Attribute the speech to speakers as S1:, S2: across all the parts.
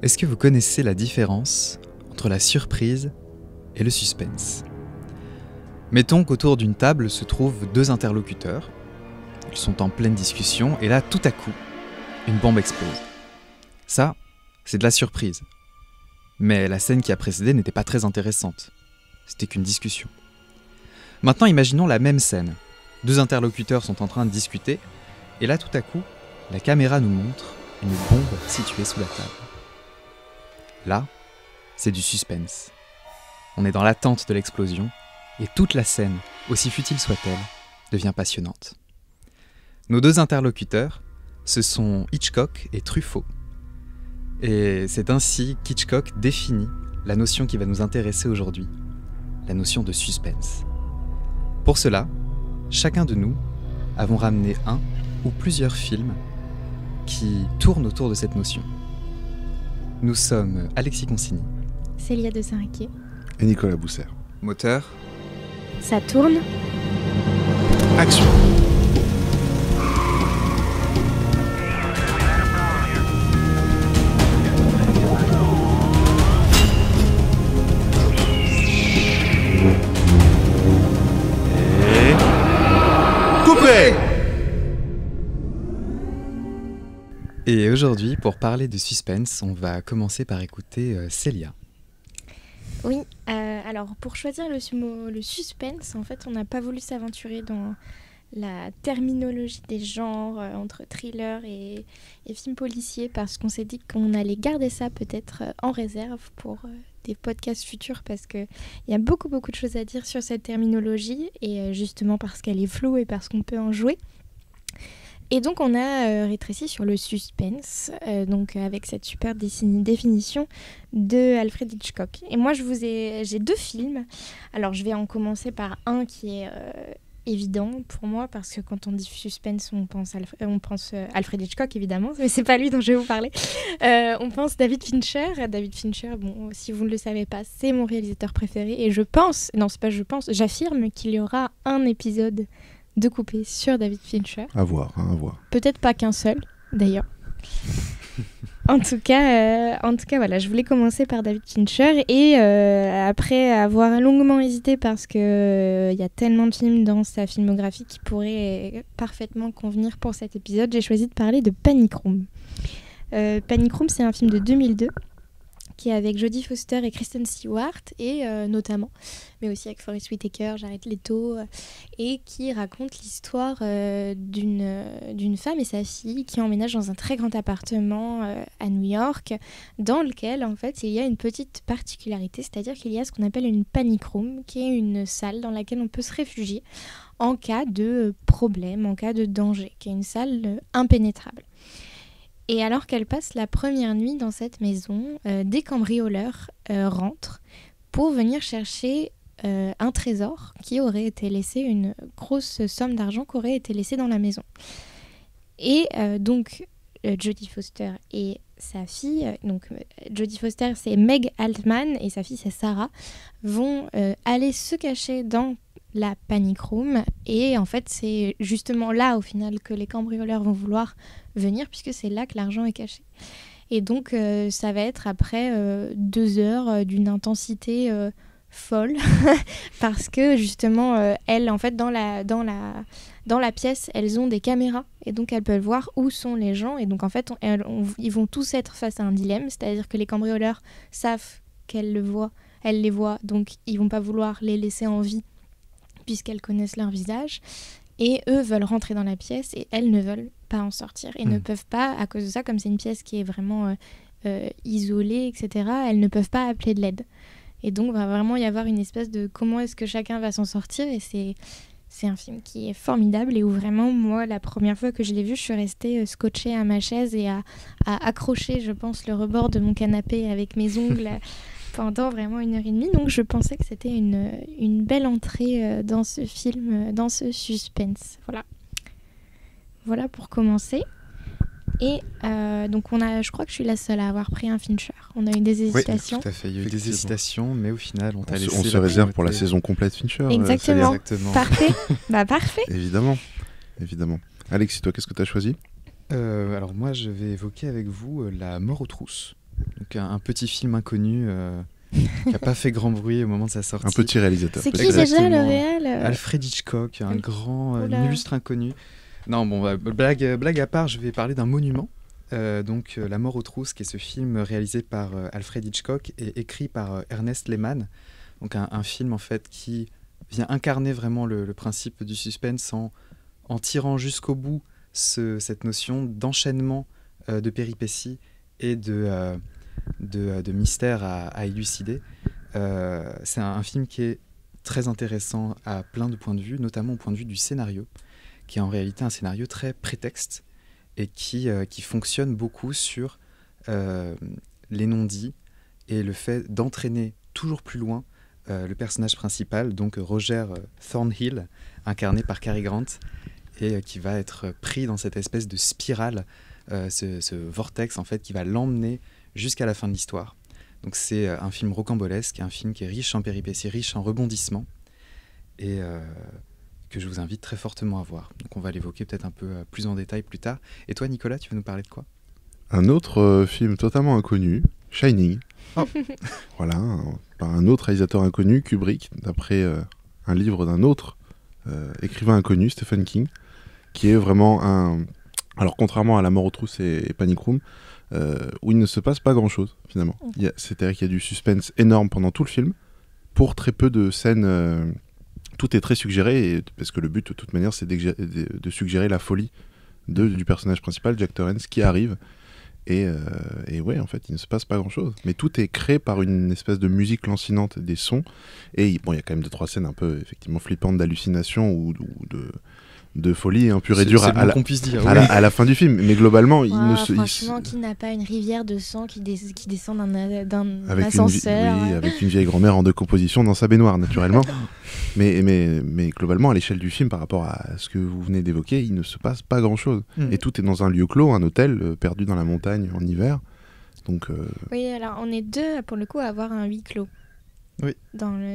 S1: Est-ce que vous connaissez la différence entre la surprise et le suspense ? Mettons qu'autour d'une table se trouvent deux interlocuteurs. Ils sont en pleine discussion et là, tout à coup, une bombe explose. Ça, c'est de la surprise. Mais la scène qui a précédé n'était pas très intéressante. C'était qu'une discussion. Maintenant, imaginons la même scène. Deux interlocuteurs sont en train de discuter et là, tout à coup, la caméra nous montre une bombe située sous la table. Là, c'est du suspense. On est dans l'attente de l'explosion et toute la scène, aussi futile soit-elle, devient passionnante. Nos deux interlocuteurs, ce sont Hitchcock et Truffaut. Et c'est ainsi qu'Hitchcock définit la notion qui va nous intéresser aujourd'hui, la notion de suspense. Pour cela, chacun de nous avons ramené un ou plusieurs films qui tournent autour de cette notion. Nous sommes Alexis Consigny,
S2: Célia de Saint-Riquier
S3: et Nicolas Bousser.
S1: Moteur.
S2: Ça tourne.
S3: Action.
S1: Et...
S3: Coupé.
S1: Et aujourd'hui, pour parler de suspense, on va commencer par écouter Célia.
S2: Oui, alors pour choisir le suspense, en fait, on n'a pas voulu s'aventurer dans la terminologie des genres entre thriller et film policier parce qu'on s'est dit qu'on allait garder ça peut-être en réserve pour des podcasts futurs parce qu'il y a beaucoup de choses à dire sur cette terminologie et justement parce qu'elle est floue et parce qu'on peut en jouer. Et donc on a rétréci sur le suspense, donc avec cette super définition de Alfred Hitchcock. Et moi j'ai deux films. Alors je vais en commencer par un qui est évident pour moi parce que quand on dit suspense on pense Alfred Hitchcock évidemment, mais c'est pas lui dont je vais vous parler. On pense David Fincher. David Fincher, bon si vous ne le savez pas, c'est mon réalisateur préféré et j'affirme qu'il y aura un épisode de couper sur David Fincher.
S3: À voir.
S2: Peut-être pas qu'un seul, d'ailleurs. En tout cas, voilà, je voulais commencer par David Fincher et après avoir longuement hésité parce que y a tellement de films dans sa filmographie qui pourraient parfaitement convenir pour cet épisode, j'ai choisi de parler de Panic Room. Panic Room, c'est un film de 2002 qui est avec Jodie Foster et Kristen Stewart, et notamment, mais aussi avec Forest Whitaker, Jared Leto, et qui raconte l'histoire d'une femme et sa fille qui emménagent dans un très grand appartement à New York, dans lequel, en fait, il y a une petite particularité, c'est-à-dire qu'il y a ce qu'on appelle une panic room, qui est une salle dans laquelle on peut se réfugier en cas de problème, en cas de danger, qui est une salle impénétrable. Et alors qu'elle passe la première nuit dans cette maison, des cambrioleurs rentrent pour venir chercher un trésor qui aurait été laissé, une grosse somme d'argent qui aurait été laissée dans la maison. Et donc, Jodie Foster et sa fille, donc Jodie Foster c'est Meg Altman et sa fille c'est Sarah, vont aller se cacher dans la panic room et en fait c'est justement là au final que les cambrioleurs vont vouloir venir puisque c'est là que l'argent est caché. Et donc ça va être après 2 heures d'une intensité folle parce que justement elles en fait dans la pièce elles ont des caméras et donc elles peuvent voir où sont les gens et donc en fait ils vont tous être face à un dilemme, c'est-à-dire que les cambrioleurs savent qu'elles les voient donc ils vont pas vouloir les laisser en vie puisqu'elles connaissent leur visage, et eux veulent rentrer dans la pièce et elles ne veulent pas en sortir et ne peuvent pas, à cause de ça, comme c'est une pièce qui est vraiment isolée, etc., elles ne peuvent pas appeler de l'aide. Et donc va vraiment y avoir une espèce de comment est-ce que chacun va s'en sortir, et c'est un film qui est formidable et où vraiment, moi, la première fois que je l'ai vu, je suis restée scotchée à ma chaise et à accrocher, je pense, le rebord de mon canapé avec mes ongles pendant vraiment 1h30, donc je pensais que c'était une belle entrée dans ce film, dans ce suspense. Voilà pour commencer. Et donc je crois que je suis la seule à avoir pris un Fincher. On a eu des hésitations.
S1: Oui, tout à fait, il y a eu des hésitations, mais au final, on t'a laissé...
S3: On se réserve pour la saison complète Fincher.
S2: Exactement. Parfait. Parfait.
S3: Évidemment. Alexis, toi, qu'est-ce que tu as choisi ?
S1: Alors moi, je vais évoquer avec vous La mort aux trousses, Donc un petit film inconnu qui n'a pas fait grand bruit au moment de sa sortie.
S3: Un petit réalisateur.
S2: C'est qui
S3: peut-être.
S2: déjà le
S1: Exactement.
S2: réel
S1: Alfred Hitchcock, un grand,
S2: Oula.
S1: illustre inconnu. Non, bon, blague à part, je vais parler d'un monument. Donc La mort aux trousses, qui est ce film réalisé par Alfred Hitchcock et écrit par Ernest Lehman. Donc un film en fait qui vient incarner vraiment le principe du suspense en tirant jusqu'au bout cette notion d'enchaînement de péripéties et de mystères à élucider. C'est un film qui est très intéressant à plein de points de vue, notamment au point de vue du scénario, qui est en réalité un scénario très prétexte et qui fonctionne beaucoup sur les non-dits et le fait d'entraîner toujours plus loin le personnage principal, donc Roger Thornhill, incarné par Cary Grant, et qui va être pris dans cette espèce de spirale, ce vortex en fait, qui va l'emmener jusqu'à la fin de l'histoire. Donc c'est un film rocambolesque, un film qui est riche en péripéties, riche en rebondissements, et que je vous invite très fortement à voir. Donc on va l'évoquer peut-être un peu plus en détail plus tard. Et toi Nicolas, tu veux nous parler de quoi ?
S3: Un autre film totalement inconnu, Shining.
S1: Oh.
S3: Voilà, par un autre réalisateur inconnu, Kubrick, d'après un livre d'un autre écrivain inconnu, Stephen King, qui est vraiment un... Alors contrairement à La mort aux trousses et Panic Room, où il ne se passe pas grand-chose, finalement. C'est-à-dire qu'il y a du suspense énorme pendant tout le film, pour très peu de scènes... tout est très suggéré, parce que le but, de toute manière, c'est de suggérer la folie du personnage principal, Jack Torrance, qui arrive. Et ouais, en fait, il ne se passe pas grand-chose. Mais tout est créé par une espèce de musique lancinante, des sons. Et bon, il y a quand même 2-3 scènes un peu, effectivement, flippantes d'hallucination ou de folie, hein, pur et dur
S1: c'est qu'on puisse dire.
S3: à la fin du film. Mais globalement,
S2: franchement, qui n'a pas une rivière de sang qui descend d'un
S3: avec
S2: ascenseur
S3: avec une vieille grand-mère en décomposition dans sa baignoire, naturellement. mais globalement, à l'échelle du film, par rapport à ce que vous venez d'évoquer, il ne se passe pas grand-chose. Et tout est dans un lieu clos, un hôtel perdu dans la montagne en hiver. Donc,
S2: Oui, alors on est deux, pour le coup, à avoir un huis clos.
S1: Oui.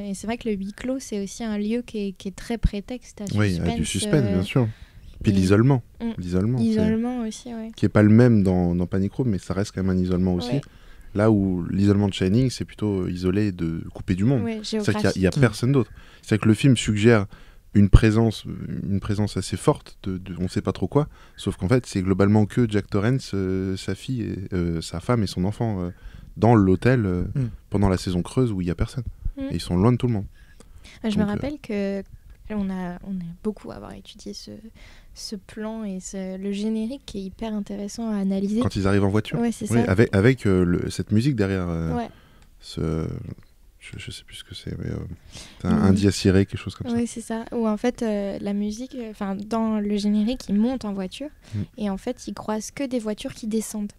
S2: Et c'est vrai que le huis clos, c'est aussi un lieu qui est très prétexte à suspense.
S3: Oui, il y a du suspense, bien sûr. Puis l'isolement.
S2: L'isolement aussi, oui.
S3: Qui n'est pas le même dans Panic Room, mais ça reste quand même un isolement aussi.
S2: Ouais.
S3: Là où l'isolement de Shining, c'est plutôt isolé, coupé du monde.
S2: Ouais,
S3: c'est-à-dire qu'il n'y a personne d'autre. C'est-à-dire que le film suggère une présence assez forte on ne sait pas trop quoi, sauf qu'en fait, c'est globalement que Jack Torrance, sa fille, sa femme et son enfant dans l'hôtel pendant la saison creuse où il n'y a personne. Et ils sont loin de tout le monde.
S2: Je me rappelle que on a beaucoup avoir étudié ce plan et le générique qui est hyper intéressant à analyser.
S3: Quand ils arrivent en voiture,
S2: ouais, c'est
S3: ça. Avec cette musique derrière.
S2: Ouais.
S3: Je sais plus ce que c'est, mais un diaciré, quelque chose comme ça.
S2: Oui, c'est ça. Où en fait, la musique, dans le générique, ils montent en voiture et en fait, ils croisent que des voitures qui descendent.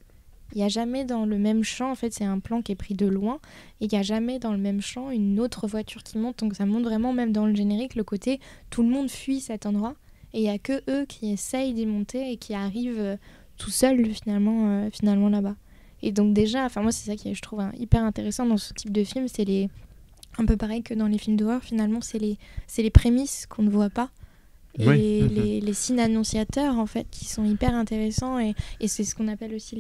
S2: Il n'y a jamais dans le même champ, en fait, c'est un plan qui est pris de loin, et il n'y a jamais dans le même champ une autre voiture qui monte. Donc ça montre vraiment, même dans le générique, le côté tout le monde fuit cet endroit, et il n'y a que eux qui essayent d'y monter et qui arrivent tout seuls finalement là-bas. Et donc déjà, moi c'est ça que je trouve hyper intéressant dans ce type de film, c'est un peu pareil que dans les films d'horreur, finalement, c'est les prémices qu'on ne voit pas. Et les signes annonciateurs en fait qui sont hyper intéressants et c'est ce qu'on appelle aussi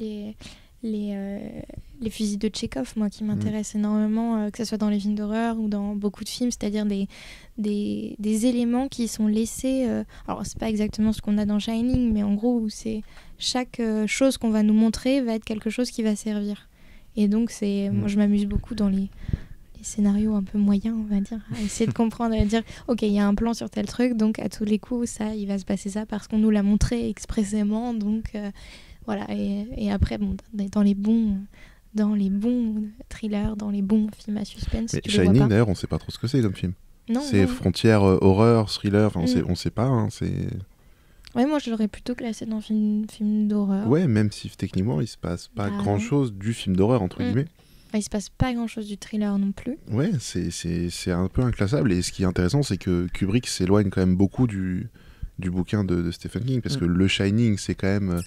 S2: les fusils de Tchekhov, moi qui m'intéressent énormément, que ce soit dans les films d'horreur ou dans beaucoup de films, c'est-à-dire des éléments qui sont laissés, alors c'est pas exactement ce qu'on a dans Shining, mais en gros où c'est chaque chose qu'on va nous montrer va être quelque chose qui va servir. Et donc moi je m'amuse beaucoup dans les scénarios un peu moyens, on va dire, à essayer de comprendre et à dire ok, il y a un plan sur tel truc, donc à tous les coups il va se passer ça parce qu'on nous l'a montré expressément, donc voilà. Et après dans les bons thrillers, dans les bons films à suspense,
S3: mais
S2: tu
S3: Shining
S2: les vois pas.
S3: d'ailleurs on sait pas trop ce que c'est comme film.
S2: Non,
S3: c'est frontière horreur, thriller, on sait pas, hein, c'est...
S2: Ouais, moi je l'aurais plutôt classé dans film d'horreur.
S3: Ouais, même si techniquement il se passe pas grand chose du film d'horreur entre guillemets.
S2: Il se passe pas grand chose du thriller non plus. Ouais,
S3: c'est un peu inclassable, et ce qui est intéressant c'est que Kubrick s'éloigne quand même beaucoup du bouquin de Stephen King, parce que le Shining c'est quand même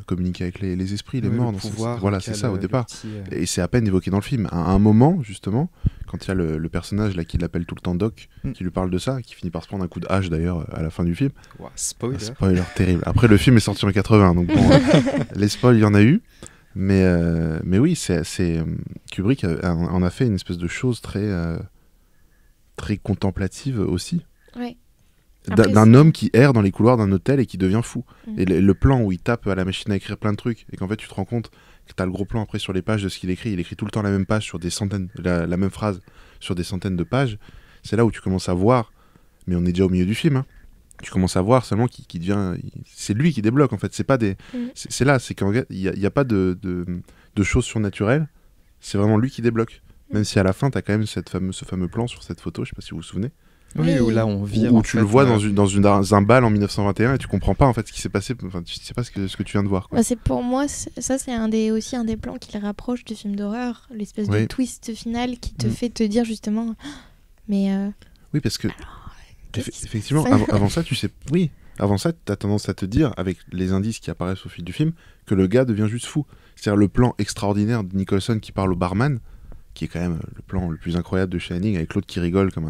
S3: communiquer avec les esprits, les morts, voilà, c'est ça au départ, et c'est à peine évoqué dans le film. À un moment justement, quand il y a le personnage là qui l'appelle tout le temps Doc, qui lui parle de ça, qui finit par se prendre un coup de hache d'ailleurs à la fin du film.
S1: Wow, spoiler
S3: Spoiler terrible. Après le film est sorti en 80, donc bon, les spoils il y en a eu. Mais oui, Kubrick en a fait une espèce de chose très contemplative aussi.
S2: Ouais.
S3: D'un homme qui erre dans les couloirs d'un hôtel et qui devient fou. Et le plan où il tape à la machine à écrire plein de trucs, et qu'en fait tu te rends compte que t'as le gros plan après sur les pages de ce qu'il écrit, il écrit tout le temps la même page sur des centaines, la même phrase sur des centaines de pages, c'est là où tu commences à voir, mais on est déjà au milieu du film, hein, tu commences à voir seulement qu'il devient... C'est lui qui débloque en fait, c'est pas des... C'est là, c'est qu'il n'y a pas de choses surnaturelles, c'est vraiment lui qui débloque. Même si à la fin t'as quand même ce fameux plan sur cette photo, je sais pas si vous vous souvenez.
S1: Oui, où là on vire.
S3: Où tu le vois dans un bal en 1921 et tu comprends pas en fait ce qui s'est passé. Enfin, tu sais pas ce que tu viens de voir. Quoi.
S2: Bah, c'est pour moi, ça c'est aussi un des plans qui le rapproche du film d'horreur, l'espèce de twist final qui te fait te dire justement. Mais.
S3: Oui, parce que effectivement, avant ça, tu sais. Oui, avant ça, t'as tendance à te dire avec les indices qui apparaissent au fil du film que le gars devient juste fou. C'est-à-dire le plan extraordinaire de Nicholson qui parle au barman, qui est quand même le plan le plus incroyable de Shining, avec l'autre qui rigole comme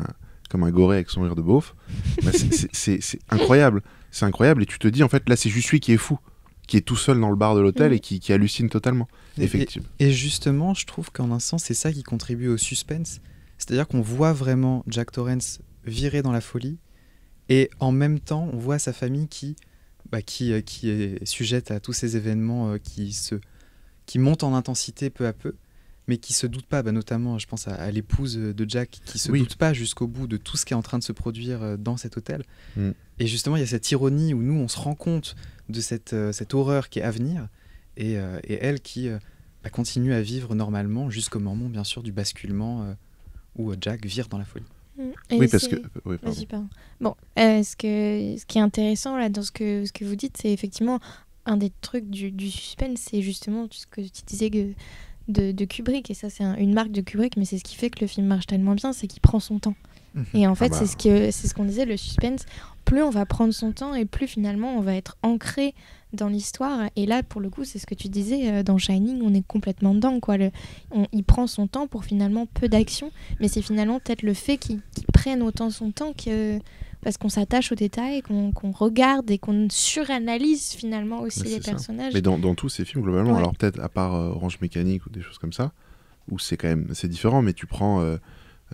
S3: un goré avec son rire de beauf. Bah, c'est incroyable. C'est incroyable. Et tu te dis, en fait, là, c'est juste lui qui est fou, qui est tout seul dans le bar de l'hôtel et qui hallucine totalement. Effectivement.
S1: Et justement, je trouve qu'en un sens, c'est ça qui contribue au suspense. C'est-à-dire qu'on voit vraiment Jack Torrance virer dans la folie et en même temps, on voit sa famille qui est sujette à tous ces événements qui montent en intensité peu à peu, mais qui se doute pas, notamment je pense à l'épouse de Jack, qui se doute pas jusqu'au bout de tout ce qui est en train de se produire dans cet hôtel. Et justement, il y a cette ironie où nous, on se rend compte de cette horreur qui est à venir, et elle qui continue à vivre normalement jusqu'au moment, bien sûr, du basculement où Jack vire dans la folie.
S3: Oui, parce que... Oui,
S2: vas-y, pardon. Bon, ce qui est intéressant là, dans ce que vous dites, c'est effectivement un des trucs du suspense, c'est justement ce que tu disais de Kubrick, et ça c'est une marque de Kubrick, mais c'est ce qui fait que le film marche tellement bien, c'est qu'il prend son temps. Et en fait, c'est ce qu'on disait, le suspense, plus on va prendre son temps et plus finalement on va être ancré dans l'histoire. Et là, pour le coup, c'est ce que tu disais, dans Shining, on est complètement dedans, quoi. Il prend son temps pour finalement peu d'action, mais c'est finalement peut-être le fait qu'il prenne autant son temps parce qu'on s'attache aux détails, qu'on regarde et qu'on suranalyse finalement aussi les personnages.
S3: Mais dans tous ces films, globalement, alors peut-être à part Orange Mécanique ou des choses comme ça, où c'est différent, mais tu prends...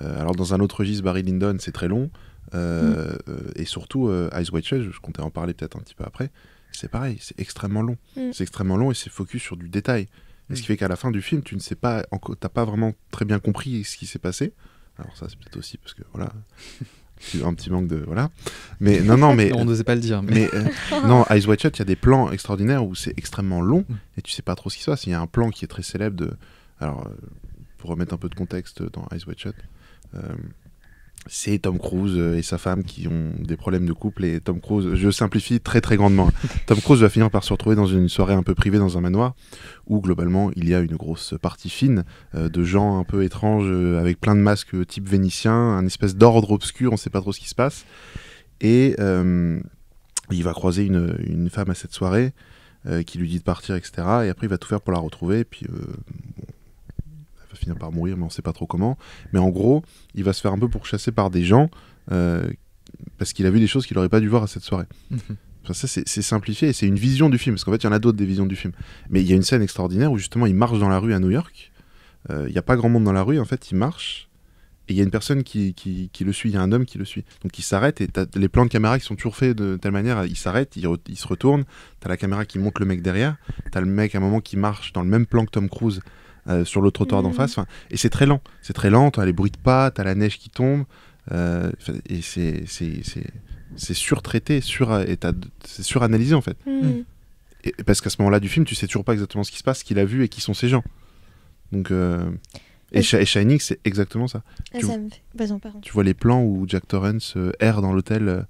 S3: alors dans un autre registre, Barry Lyndon, c'est très long, et surtout Eyes Wide Shut, je comptais en parler peut-être un petit peu après, c'est pareil, c'est extrêmement long. C'est extrêmement long et c'est focus sur du détail. Et ce qui fait qu'à la fin du film, tu ne sais pas, t'as pas vraiment très bien compris ce qui s'est passé. Alors ça, c'est peut-être aussi parce que, voilà... un petit manque de... Voilà. Mais non, mais...
S1: on n'osait pas le dire. Mais
S3: non, Eyes Wide Shut, il y a des plans extraordinaires où c'est extrêmement long et tu sais pas trop ce qui se passe. Il y a un plan qui est très célèbre Alors, pour remettre un peu de contexte dans Eyes Wide Shut, c'est Tom Cruise et sa femme qui ont des problèmes de couple, et Tom Cruise, je simplifie très très grandement, Tom Cruise va finir par se retrouver dans une soirée un peu privée dans un manoir où globalement il y a une grosse partie fine de gens un peu étranges avec plein de masques type vénitien, un espèce d'ordre obscur, on sait pas trop ce qui se passe, et il va croiser une femme à cette soirée qui lui dit de partir, etc., et après il va tout faire pour la retrouver, et puis elle va finir par mourir, mais on sait pas trop comment. Mais en gros, il va se faire un peu pourchasser par des gens parce qu'il a vu des choses qu'il aurait pas dû voir à cette soirée. Enfin, ça, c'est simplifié et c'est une vision du film, parce qu'en fait, il y en a d'autres des visions du film. Mais il y a une scène extraordinaire où justement, il marche dans la rue à New York. Il y a pas grand monde dans la rue, en fait, il marche et il y a une personne qui le suit, il y a un homme qui le suit. Donc il s'arrête et t'as les plans de caméra qui sont toujours faits de telle manière, il s'arrête, il se retourne, t'as la caméra qui monte le mec derrière, t'as le mec à un moment qui marche dans le même plan que Tom Cruise sur le trottoir d'en face, et c'est très lent, t'as les bruits de pas, t'as la neige qui tombe, et c'est surtraité, c'est suranalysé en fait. Et parce qu'à ce moment-là du film, tu sais toujours pas exactement ce qui se passe, ce qu'il a vu et qui sont ces gens. Donc et Shining, c'est exactement ça. Tu vois les plans où Jack Torrance erre dans l'hôtel,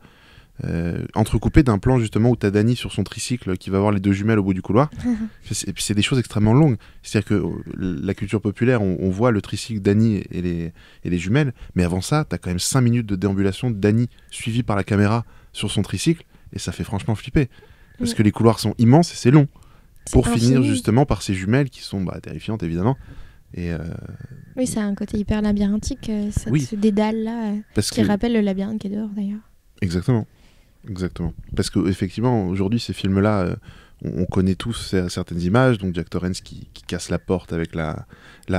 S3: entrecoupé d'un plan justement où t'as Danny sur son tricycle qui va voir les deux jumelles au bout du couloir. Et puis c'est des choses extrêmement longues. C'est-à-dire que la culture populaire, on voit le tricycle Danny et les jumelles, mais avant ça, t'as quand même 5 minutes de déambulation de Danny suivi par la caméra sur son tricycle, et ça fait franchement flipper. Parce que les couloirs sont immenses et c'est long. Pour finir justement par ces jumelles qui sont terrifiantes évidemment. Et
S2: oui, ça a un côté hyper labyrinthique, ce dédale-là, qui rappelle le labyrinthe qui est dehors d'ailleurs.
S3: Exactement. Parce que effectivement, aujourd'hui, ces films-là, on connaît tous certaines images, donc Jack Torrance qui casse la porte avec la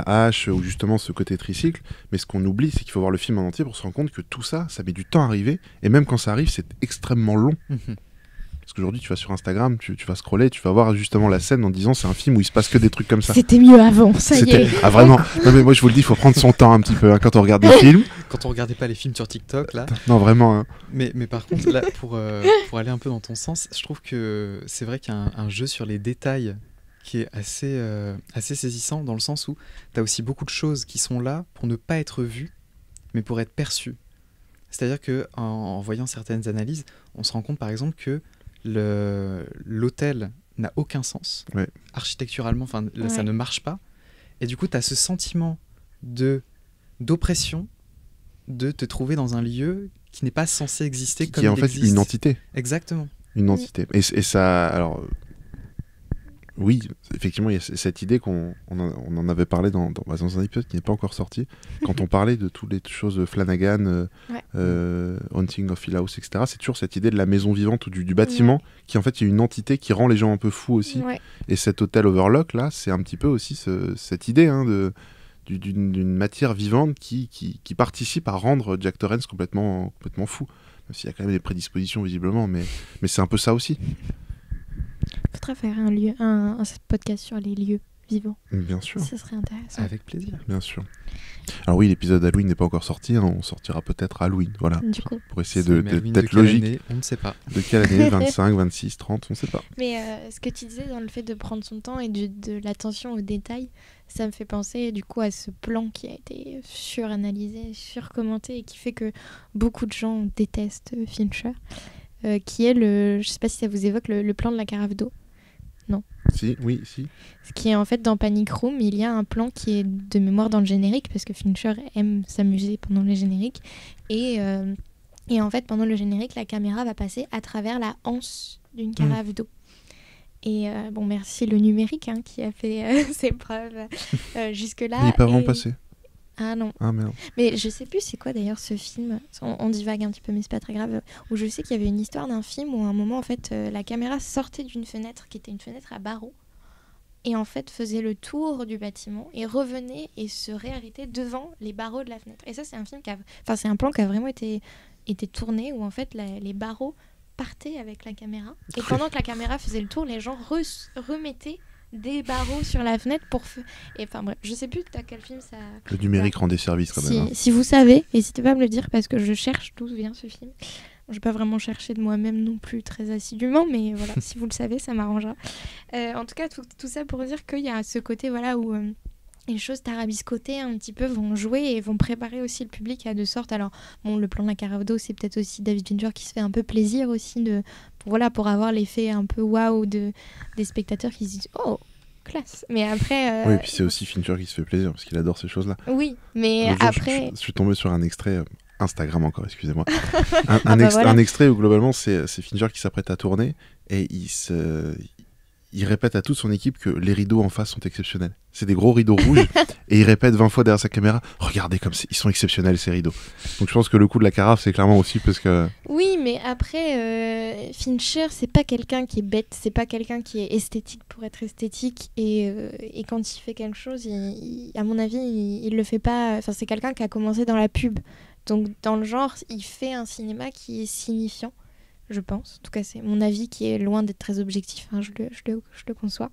S3: hache, ou justement ce côté tricycle. Mais ce qu'on oublie, c'est qu'il faut voir le film en entier pour se rendre compte que tout ça, ça met du temps à arriver. Et même quand ça arrive, c'est extrêmement long. Parce qu'aujourd'hui, tu vas sur Instagram, tu vas scroller, tu vas voir justement la scène en disant c'est un film où il se passe que des trucs comme ça.
S2: C'était mieux avant, ça y est.
S3: Ah vraiment. Non mais moi je vous le dis, il faut prendre son temps un petit peu quand on regarde des films.
S1: Quand on regardait pas les films sur TikTok, là.
S3: Non vraiment.
S1: Mais par contre, là, pour aller un peu dans ton sens, je trouve que c'est vrai qu'il y a un jeu sur les détails qui est assez saisissant, dans le sens où tu as aussi beaucoup de choses qui sont là pour ne pas être vues, mais pour être perçues. C'est-à-dire qu'en voyant certaines analyses, on se rend compte par exemple que l'hôtel n'a aucun sens.
S3: Ouais.
S1: Architecturalement, ça ne marche pas. Et du coup, tu as ce sentiment d'oppression de te trouver dans un lieu qui n'est pas censé exister comme il existe.
S3: Qui est en fait une entité.
S1: Exactement.
S3: Une entité. Et ça, alors... Oui, effectivement, il y a cette idée qu'on en avait parlé dans un épisode qui n'est pas encore sorti, quand on parlait de toutes les choses Flanagan, Haunting of Hill House, etc. C'est toujours cette idée de la maison vivante ou du bâtiment, qui en fait, il y a une entité qui rend les gens un peu fous aussi. Ouais. Et cet hôtel Overlook, là, c'est un petit peu aussi cette idée d'une matière vivante qui participe à rendre Jack Torrance complètement fou. Même s'il y a quand même des prédispositions, visiblement, mais c'est un peu ça aussi.
S2: Faudra faire un podcast sur les lieux vivants.
S3: Bien sûr.
S2: Ça serait intéressant.
S1: Avec plaisir.
S3: Bien sûr. Alors oui, l'épisode Halloween n'est pas encore sorti, on sortira peut-être Halloween, voilà. Du coup. Pour essayer d'être logique.
S1: Année, on ne sait pas.
S3: De quelle année 25, 26, 30, on ne sait pas.
S2: Mais ce que tu disais dans le fait de prendre son temps et de l'attention aux détails, ça me fait penser du coup à ce plan qui a été suranalysé, surcommenté et qui fait que beaucoup de gens détestent Fincher. Qui est je sais pas si ça vous évoque le plan de la carafe d'eau. Non.
S3: Si.
S2: Ce qui est en fait dans Panic Room, il y a un plan qui est de mémoire dans le générique parce que Fincher aime s'amuser pendant les génériques et en fait pendant le générique la caméra va passer à travers la anse d'une carafe d'eau. Et merci le numérique qui a fait ses preuves jusque-là.
S3: Il n'est pas vraiment passé.
S2: Ah non.
S3: Ah merde.
S2: Mais je sais plus c'est quoi d'ailleurs ce film. On divague un petit peu mais c'est pas très grave. Où je sais qu'il y avait une histoire d'un film où à un moment en fait la caméra sortait d'une fenêtre qui était une fenêtre à barreaux et en fait faisait le tour du bâtiment et revenait et se réarrêtait devant les barreaux de la fenêtre. Et ça c'est un film c'est un plan qui a vraiment été tourné où en fait les barreaux partaient avec la caméra et pendant que la caméra faisait le tour les gens remettaient des barreaux sur la fenêtre et enfin bref, je sais plus à quel film ça...
S3: Le numérique rend des services quand même.
S2: Si vous savez, n'hésitez pas à me le dire parce que je cherche d'où vient ce film. Je vais pas vraiment chercher de moi-même non plus très assidûment, mais voilà, si vous le savez, ça m'arrangera. En tout cas, tout ça pour dire qu'il y a ce côté où les choses tarabiscotées un petit peu vont jouer et vont préparer aussi le public à de sorte. Alors, le plan de la carafe d'eau, c'est peut-être aussi David Fincher qui se fait un peu plaisir aussi pour avoir l'effet un peu waouh des spectateurs qui se disent « Oh, classe !» Mais après...
S3: Oui, et puis c'est aussi Fincher qui se fait plaisir parce qu'il adore ces choses-là.
S2: Oui, mais après...
S3: Je suis tombé sur un extrait... Instagram encore, excusez-moi. Un extrait où globalement c'est Fincher qui s'apprête à tourner et il répète à toute son équipe que les rideaux en face sont exceptionnels. C'est des gros rideaux rouges et il répète 20 fois derrière sa caméra « Regardez comme ils sont exceptionnels ces rideaux ». Donc je pense que le coup de la carafe c'est clairement aussi parce que...
S2: Oui, mais après Fincher c'est pas quelqu'un qui est bête, c'est pas quelqu'un qui est esthétique pour être esthétique et quand il fait quelque chose, à mon avis il le fait pas... Enfin c'est quelqu'un qui a commencé dans la pub. Donc dans le genre, il fait un cinéma qui est signifiant, je pense. En tout cas, c'est mon avis qui est loin d'être très objectif, je le conçois.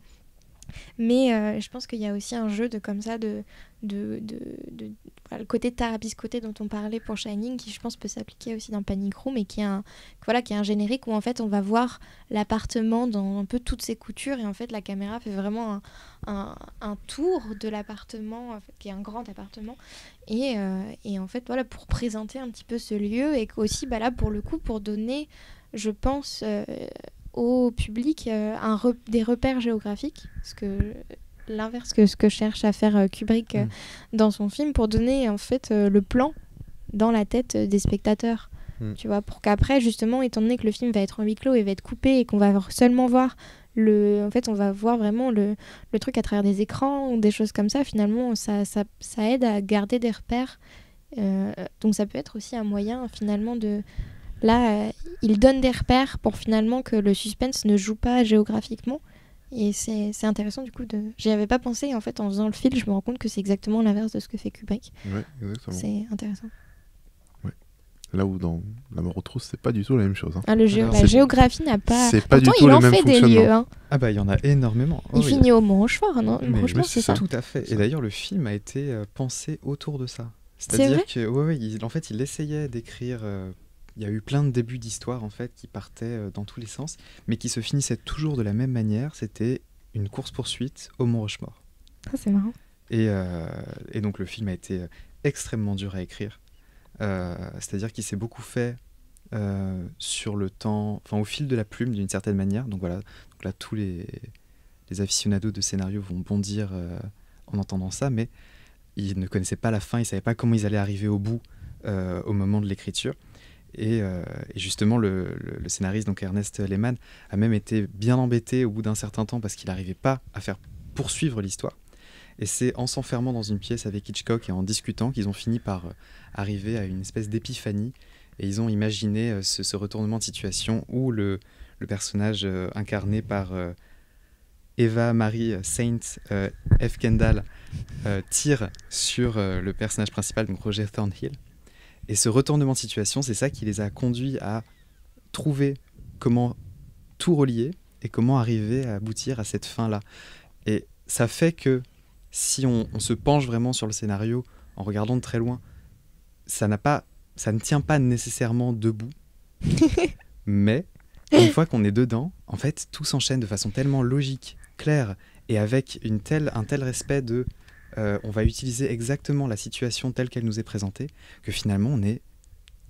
S2: Mais je pense qu'il y a aussi un jeu le côté tarabiscoté dont on parlait pour Shining, qui je pense peut s'appliquer aussi dans Panic Room, et qui est un générique où en fait on va voir l'appartement dans un peu toutes ses coutures, et en fait la caméra fait vraiment un tour de l'appartement, en fait, qui est un grand appartement, et en fait voilà, pour présenter un petit peu ce lieu, et aussi là pour le coup pour donner, je pense, au public des repères géographiques, parce que l'inverse que ce que cherche à faire Kubrick dans son film, pour donner en fait le plan dans la tête des spectateurs, tu vois, pour qu'après justement, étant donné que le film va être en huis clos et va être coupé et qu'on va seulement voir en fait on va voir vraiment le truc à travers des écrans ou des choses comme ça, finalement ça aide à garder des repères, donc ça peut être aussi un moyen finalement Là, il donne des repères pour finalement que le suspense ne joue pas géographiquement. Et c'est intéressant du coup. J'y avais pas pensé, et en fait en faisant le film, je me rends compte que c'est exactement l'inverse de ce que fait Kubrick.
S3: Ouais, exactement.
S2: C'est intéressant.
S3: Là où dans La mort aux trousses, c'est pas du tout la même chose. Hein.
S2: La géographie n'a pas...
S3: C'est pas du
S2: Pourtant,
S3: tout
S2: il
S3: le
S2: en
S3: même
S2: fait des
S3: fonctionnement.
S2: lieux. Hein.
S1: Ah bah il y en a énormément.
S2: Il finit au Mont-Rochefort, non
S1: Mais
S2: Rochefort, c'est ça.
S1: Tout à fait. Et d'ailleurs, le film a été pensé autour de ça.
S2: C'est
S1: C'est-à-dire
S2: vrai
S1: que, en fait, il essayait d'écrire. Il y a eu plein de débuts d'histoire en fait qui partaient dans tous les sens, mais qui se finissaient toujours de la même manière. C'était une course-poursuite au Mont-Rochefort.
S2: Ah, c'est marrant.
S1: Et donc le film a été extrêmement dur à écrire. C'est-à-dire qu'il s'est beaucoup fait sur le temps, enfin au fil de la plume d'une certaine manière. Donc voilà, donc là tous les aficionados de scénario vont bondir en entendant ça, mais ils ne connaissaient pas la fin, ils ne savaient pas comment ils allaient arriver au bout au moment de l'écriture. Et justement, le scénariste, donc Ernest Lehman, a même été bien embêté au bout d'un certain temps parce qu'il n'arrivait pas à faire poursuivre l'histoire. Et c'est en s'enfermant dans une pièce avec Hitchcock et en discutant qu'ils ont fini par arriver à une espèce d'épiphanie. Et ils ont imaginé ce retournement de situation où le personnage incarné par Eva Marie Saint F. Kendall tire sur le personnage principal, donc Roger Thornhill. Et ce retournement de situation, c'est ça qui les a conduits à trouver comment tout relier et comment arriver à aboutir à cette fin-là. Et ça fait que si on se penche vraiment sur le scénario en regardant de très loin, ça ne tient pas nécessairement debout. Mais une fois qu'on est dedans, en fait, tout s'enchaîne de façon tellement logique, claire, et avec un tel respect de... on va utiliser exactement la situation telle qu'elle nous est présentée, que finalement on est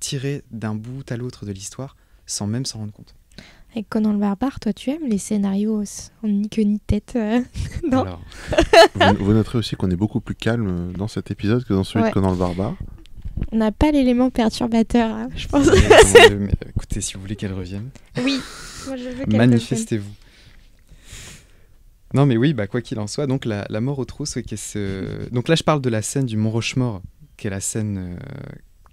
S1: tiré d'un bout à l'autre de l'histoire sans même s'en rendre compte.
S2: Avec Conan le Barbare, toi tu aimes les scénarios en ni queue ni tête non.
S1: Alors,
S3: Vous noterez aussi qu'on est beaucoup plus calme dans cet épisode que dans celui de Conan le Barbare.
S2: On n'a pas l'élément perturbateur, hein, je pense.
S1: mais, écoutez, si vous voulez qu'elle revienne,
S2: Oui, moi je veux qu'elle
S1: manifestez-vous. Non mais oui, bah, quoi qu'il en soit, donc la mort aux trousses, donc là je parle de la scène du Mont Rochemort, qui est la scène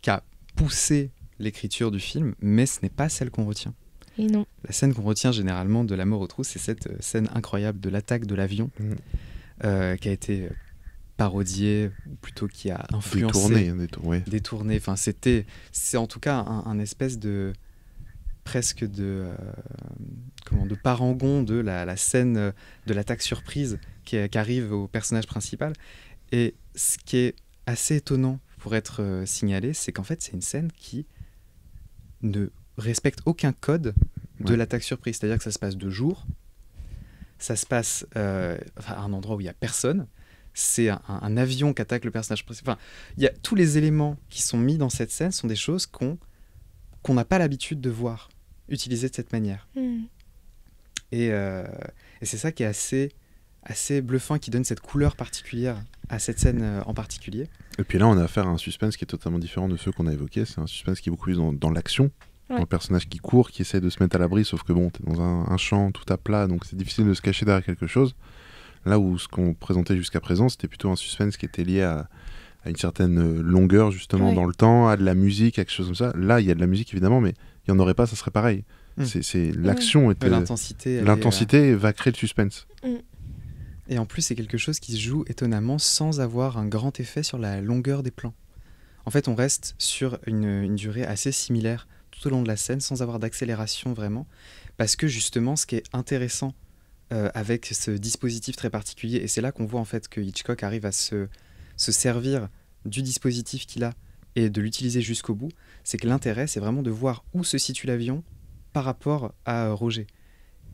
S1: qui a poussé l'écriture du film, mais ce n'est pas celle qu'on retient.
S2: Et non.
S1: La scène qu'on retient généralement de la mort aux trousses, c'est cette scène incroyable de l'attaque de l'avion, qui a été parodiée, ou plutôt qui a influencé, détourné. Enfin, c'est en tout cas un espèce de presque de parangon de la scène de l'attaque surprise qui arrive au personnage principal. Et ce qui est assez étonnant pour être signalé, c'est qu'en fait c'est une scène qui ne respecte aucun code de l'attaque surprise. C'est-à-dire que ça se passe de jour, ça se passe à un endroit où il n'y a personne, c'est un avion qui attaque le personnage principal. Enfin, tous les éléments qui sont mis dans cette scène sont des choses qu'on n'a pas l'habitude de voir utilisées de cette manière. Et c'est ça qui est assez bluffant, qui donne cette couleur particulière à cette scène en particulier.
S3: Et puis là, on a affaire à un suspense qui est totalement différent de ceux qu'on a évoqués. C'est un suspense qui est beaucoup plus dans l'action. Dans le personnage qui court, qui essaie de se mettre à l'abri, sauf que bon, t'es dans un champ tout à plat, donc c'est difficile de se cacher derrière quelque chose. Là où ce qu'on présentait jusqu'à présent, c'était plutôt un suspense qui était lié à une certaine longueur justement dans le temps, à de la musique, à quelque chose comme ça. Là, il y a de la musique évidemment, mais il n'y en aurait pas, ça serait pareil. C'est l'action, l'intensité va créer le suspense.
S1: Et en plus, c'est quelque chose qui se joue étonnamment sans avoir un grand effet sur la longueur des plans. En fait, on reste sur une durée assez similaire tout au long de la scène, sans avoir d'accélération vraiment, parce que justement, ce qui est intéressant avec ce dispositif très particulier, et c'est là qu'on voit en fait que Hitchcock arrive à se servir du dispositif qu'il a et de l'utiliser jusqu'au bout, c'est que l'intérêt, c'est vraiment de voir où se situe l'avion par rapport à Roger.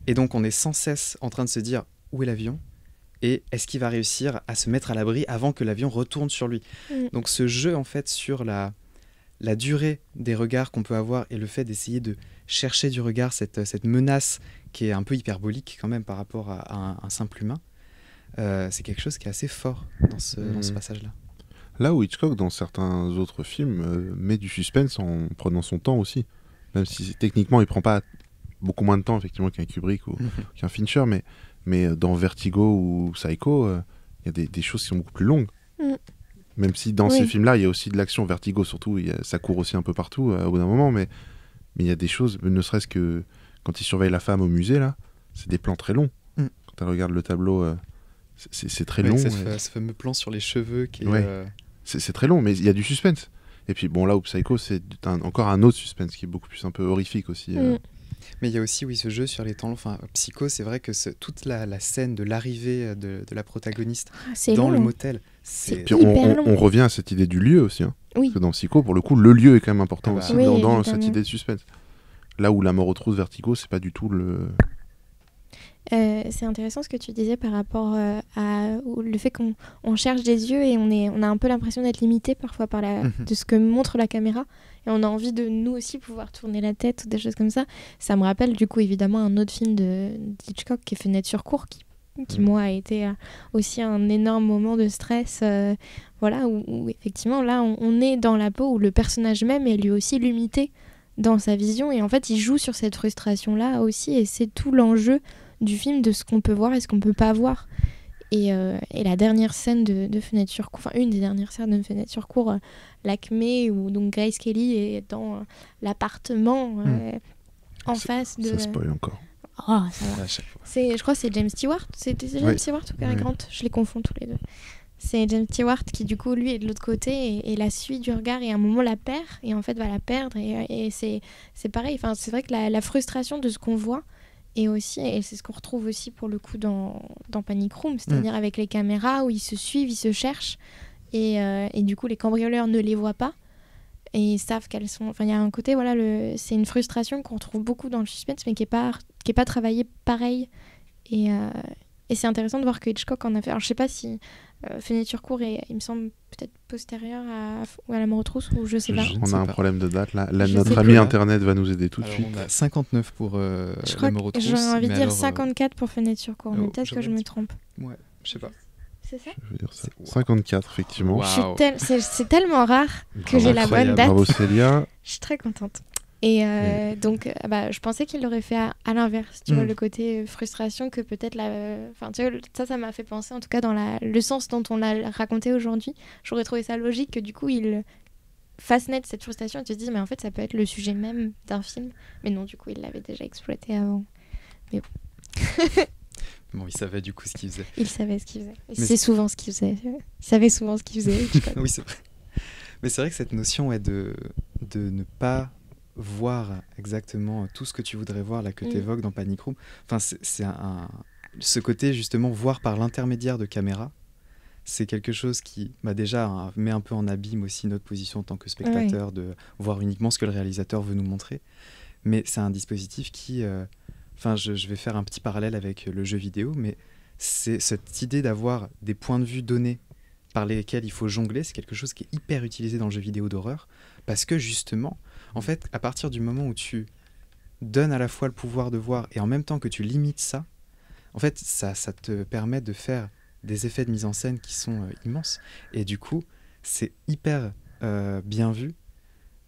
S1: Et donc, on est sans cesse en train de se dire où est l'avion et est-ce qu'il va réussir à se mettre à l'abri avant que l'avion retourne sur lui. Donc, ce jeu, en fait, sur la durée des regards qu'on peut avoir et le fait d'essayer de chercher du regard cette menace qui est un peu hyperbolique quand même par rapport à un simple humain, c'est quelque chose qui est assez fort dans ce passage-là.
S3: Là où Hitchcock, dans certains autres films, met du suspense en prenant son temps aussi. Même si techniquement, il prend pas beaucoup moins de temps effectivement qu'un Kubrick ou qu'un Fincher, mais dans Vertigo ou Psycho, il y a des choses qui sont beaucoup plus longues. Même si dans ces films-là, il y a aussi de l'action. Vertigo surtout, ça court aussi un peu partout au bout d'un moment, mais Mais il y a des choses, ne serait-ce que quand il surveille la femme au musée, là, c'est des plans très longs. Quand tu regardes le tableau, c'est très long.
S1: Ce fameux plan sur les cheveux qui est...
S3: C'est très long, mais il y a du suspense. Et puis bon, là où Psycho, c'est encore un autre suspense qui est beaucoup plus un peu horrifique aussi.
S1: Mais il y a aussi ce jeu sur les temps longs. Enfin, Psycho, c'est vrai que toute la scène de l'arrivée de la protagoniste dans le motel,
S3: Puis on revient à cette idée du lieu aussi.
S2: Oui.
S3: Parce que dans Psycho, pour le coup, le lieu est quand même important aussi
S2: oui,
S3: dans cette idée de suspense. Là où La mort aux trousses, Vertigo, c'est pas du tout le...
S2: c'est intéressant ce que tu disais par rapport le fait qu'on cherche des yeux et on a un peu l'impression d'être limité parfois par de ce que montre la caméra et on a envie de nous aussi pouvoir tourner la tête ou des choses comme ça. Ça me rappelle du coup évidemment un autre film d'Hitchcock qui est Fenêtre sur cour qui moi a été aussi un énorme moment de stress où effectivement là on est dans la peau où le personnage même est lui aussi limité dans sa vision et en fait il joue sur cette frustration là aussi et c'est tout l'enjeu du film, de ce qu'on peut voir et ce qu'on peut pas voir. Et la dernière scène de Fenêtre sur cour, enfin une des dernières scènes de Fenêtre sur cour, l'acmé, où donc Grace Kelly est dans l'appartement en face de...
S3: Ça spoil encore.
S2: Oh, ça va. Je crois que c'est James Stewart. C'était James Stewart ou Cary Grant ? Je les confonds tous les deux. C'est James Stewart qui du coup lui est de l'autre côté et la suit du regard et à un moment la perd et en fait va la perdre et c'est pareil. Enfin, c'est vrai que la frustration de ce qu'on voit et c'est ce qu'on retrouve aussi pour le coup dans Panic Room, c'est-à-dire avec les caméras où ils se suivent, ils se cherchent et du coup les cambrioleurs ne les voient pas et ils savent qu'elles sont... Enfin, il y a un côté, c'est une frustration qu'on retrouve beaucoup dans le suspense mais qui est pas travaillée pareil et c'est intéressant de voir que Hitchcock en a fait. Alors je sais pas si Fenêtre sur cour est, il me semble, peut-être postérieur à La mort aux trousses ou je sais pas.
S3: On a un problème de date là. Notre ami internet va nous aider tout de suite.
S1: On a 59 pour La mort aux trousses.
S2: J'aurais envie de dire 54 pour Fenêtre sur cour, mais peut-être que je me trompe.
S1: Ouais, je sais pas.
S2: C'est ça ?
S3: Je veux dire ça. 54 effectivement.
S1: Wow.
S2: C'est tellement rare que j'ai la bonne date.
S3: Bravo Célia.
S2: Je suis très contente. Et donc, je pensais qu'il l'aurait fait à l'inverse, tu vois, le côté frustration que peut-être enfin, tu vois, ça m'a fait penser, en tout cas, dans le sens dont on l'a raconté aujourd'hui. J'aurais trouvé ça logique que, du coup, il fasse naître cette frustration et tu te dis, mais en fait, ça peut être le sujet même d'un film. Mais non, du coup, il l'avait déjà exploité avant. Mais bon.
S1: Bon, il savait du coup ce qu'il faisait.
S2: Il savait ce qu'il faisait. C'est souvent ce qu'il faisait. Il savait souvent ce qu'il faisait.
S1: Oui, c'est vrai. Mais c'est vrai que cette notion est de ne pas voir exactement tout ce que tu voudrais voir là que tu évoques dans Panic Room. Enfin, c'est ce côté justement voir par l'intermédiaire de caméra, c'est quelque chose qui déjà met un peu en abîme aussi notre position en tant que spectateur de voir uniquement ce que le réalisateur veut nous montrer. Mais c'est un dispositif qui... je vais faire un petit parallèle avec le jeu vidéo, mais c'est cette idée d'avoir des points de vue donnés par lesquels il faut jongler, c'est quelque chose qui est hyper utilisé dans le jeu vidéo d'horreur, parce que justement, en fait, à partir du moment où tu donnes à la fois le pouvoir de voir et en même temps que tu limites ça, en fait, ça te permet de faire des effets de mise en scène qui sont immenses. Et du coup, c'est hyper bien vu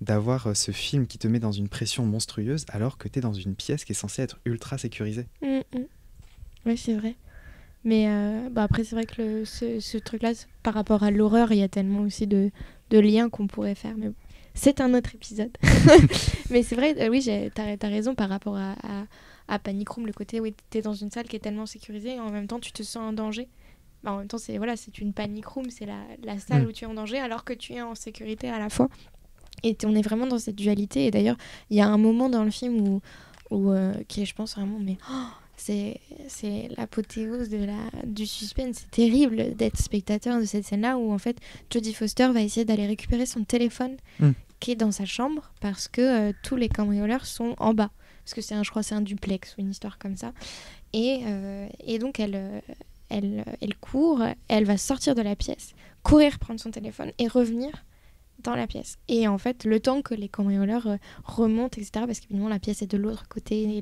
S1: d'avoir ce film qui te met dans une pression monstrueuse alors que tu es dans une pièce qui est censée être ultra sécurisée.
S2: Oui, c'est vrai. Mais après, c'est vrai que ce truc-là, par rapport à l'horreur, il y a tellement aussi de liens qu'on pourrait faire. Mais c'est un autre épisode. Mais c'est vrai, oui, t'as raison par rapport à Panic Room, le côté où t'es dans une salle qui est tellement sécurisée et en même temps, tu te sens en danger. En même temps, c'est une Panic Room, c'est la salle où tu es en danger alors que tu es en sécurité à la fois. Et on est vraiment dans cette dualité. Et d'ailleurs, il y a un moment dans le film où qui est, je pense, vraiment... mais c'est l'apothéose du suspense. C'est terrible d'être spectateur de cette scène-là où, en fait, Jodie Foster va essayer d'aller récupérer son téléphone qui est dans sa chambre parce que tous les cambrioleurs sont en bas. Parce que je crois que c'est un duplex ou une histoire comme ça. Et donc, elle court, elle va sortir de la pièce, courir prendre son téléphone et revenir dans la pièce. Et en fait, le temps que les cambrioleurs remontent, etc., parce qu'évidemment, la pièce est de l'autre côté,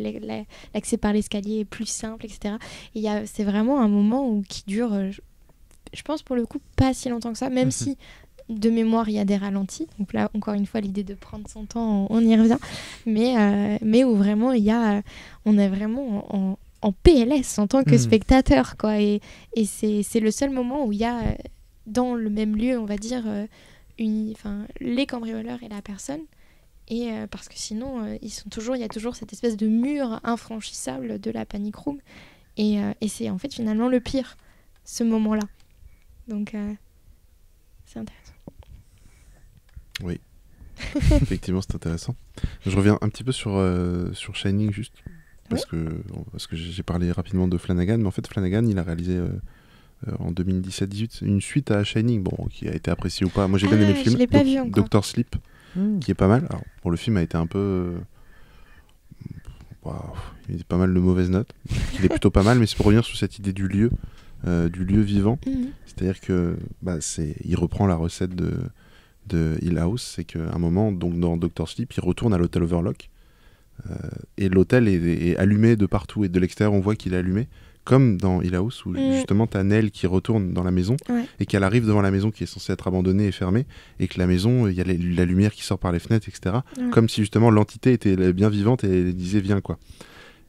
S2: l'accès par l'escalier est plus simple, etc. Et c'est vraiment un moment qui dure, je pense, pour le coup, pas si longtemps que ça, même si, de mémoire, il y a des ralentis. Donc là, encore une fois, l'idée de prendre son temps, on y revient. Mais où vraiment, on est vraiment en PLS en tant que spectateur, quoi. Et c'est le seul moment où il y a, dans le même lieu, on va dire... les cambrioleurs et la personne Et parce que sinon, il y a toujours cette espèce de mur infranchissable de la panic room. Et c'est en fait finalement le pire, ce moment-là. Donc, c'est intéressant.
S3: Oui, effectivement, c'est intéressant. Je reviens un petit peu sur Shining, juste, parce que j'ai parlé rapidement de Flanagan, mais en fait, Flanagan, il a réalisé en 2017-18 une suite à Shining, bon, qui a été appréciée ou pas. Moi, j'ai bien aimé le film,
S2: je l'ai pas vu encore.
S3: Dr. Sleep, qui est pas mal. Alors, pour le film, a été un peu... il est pas mal de mauvaises notes. Il est plutôt pas mal, mais c'est pour revenir sur cette idée du lieu vivant. C'est-à-dire que il reprend la recette de Hill House, c'est qu'à un moment, donc dans Dr. Sleep, il retourne à l'hôtel Overlook, et l'hôtel est allumé de partout, et de l'extérieur, on voit qu'il est allumé, comme dans Hill House, où justement, t'as Nell qui retourne dans la maison, et qu'elle arrive devant la maison qui est censée être abandonnée et fermée, et que la maison, il y a la lumière qui sort par les fenêtres, etc. Comme si justement l'entité était bien vivante et elle disait viens, quoi.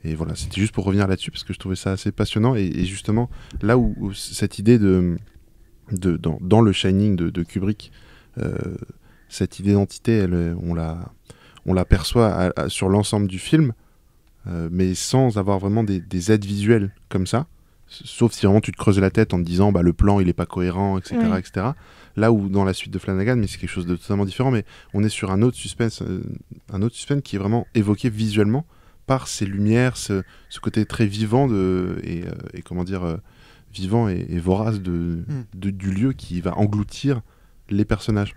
S3: Et voilà, c'était juste pour revenir là-dessus, parce que je trouvais ça assez passionnant, et justement, là où cette idée dans le Shining de Kubrick, cette idée d'entité, on la perçoit sur l'ensemble du film, mais sans avoir vraiment des aides visuelles comme ça, sauf si vraiment tu te creuses la tête en te disant le plan il est pas cohérent, etc., etc. Là où dans la suite de Flanagan, mais c'est quelque chose de totalement différent, mais on est sur un autre suspense qui est vraiment évoqué visuellement par ces lumières, ce côté très vivant et comment dire, vivant et vorace du lieu qui va engloutir les personnages.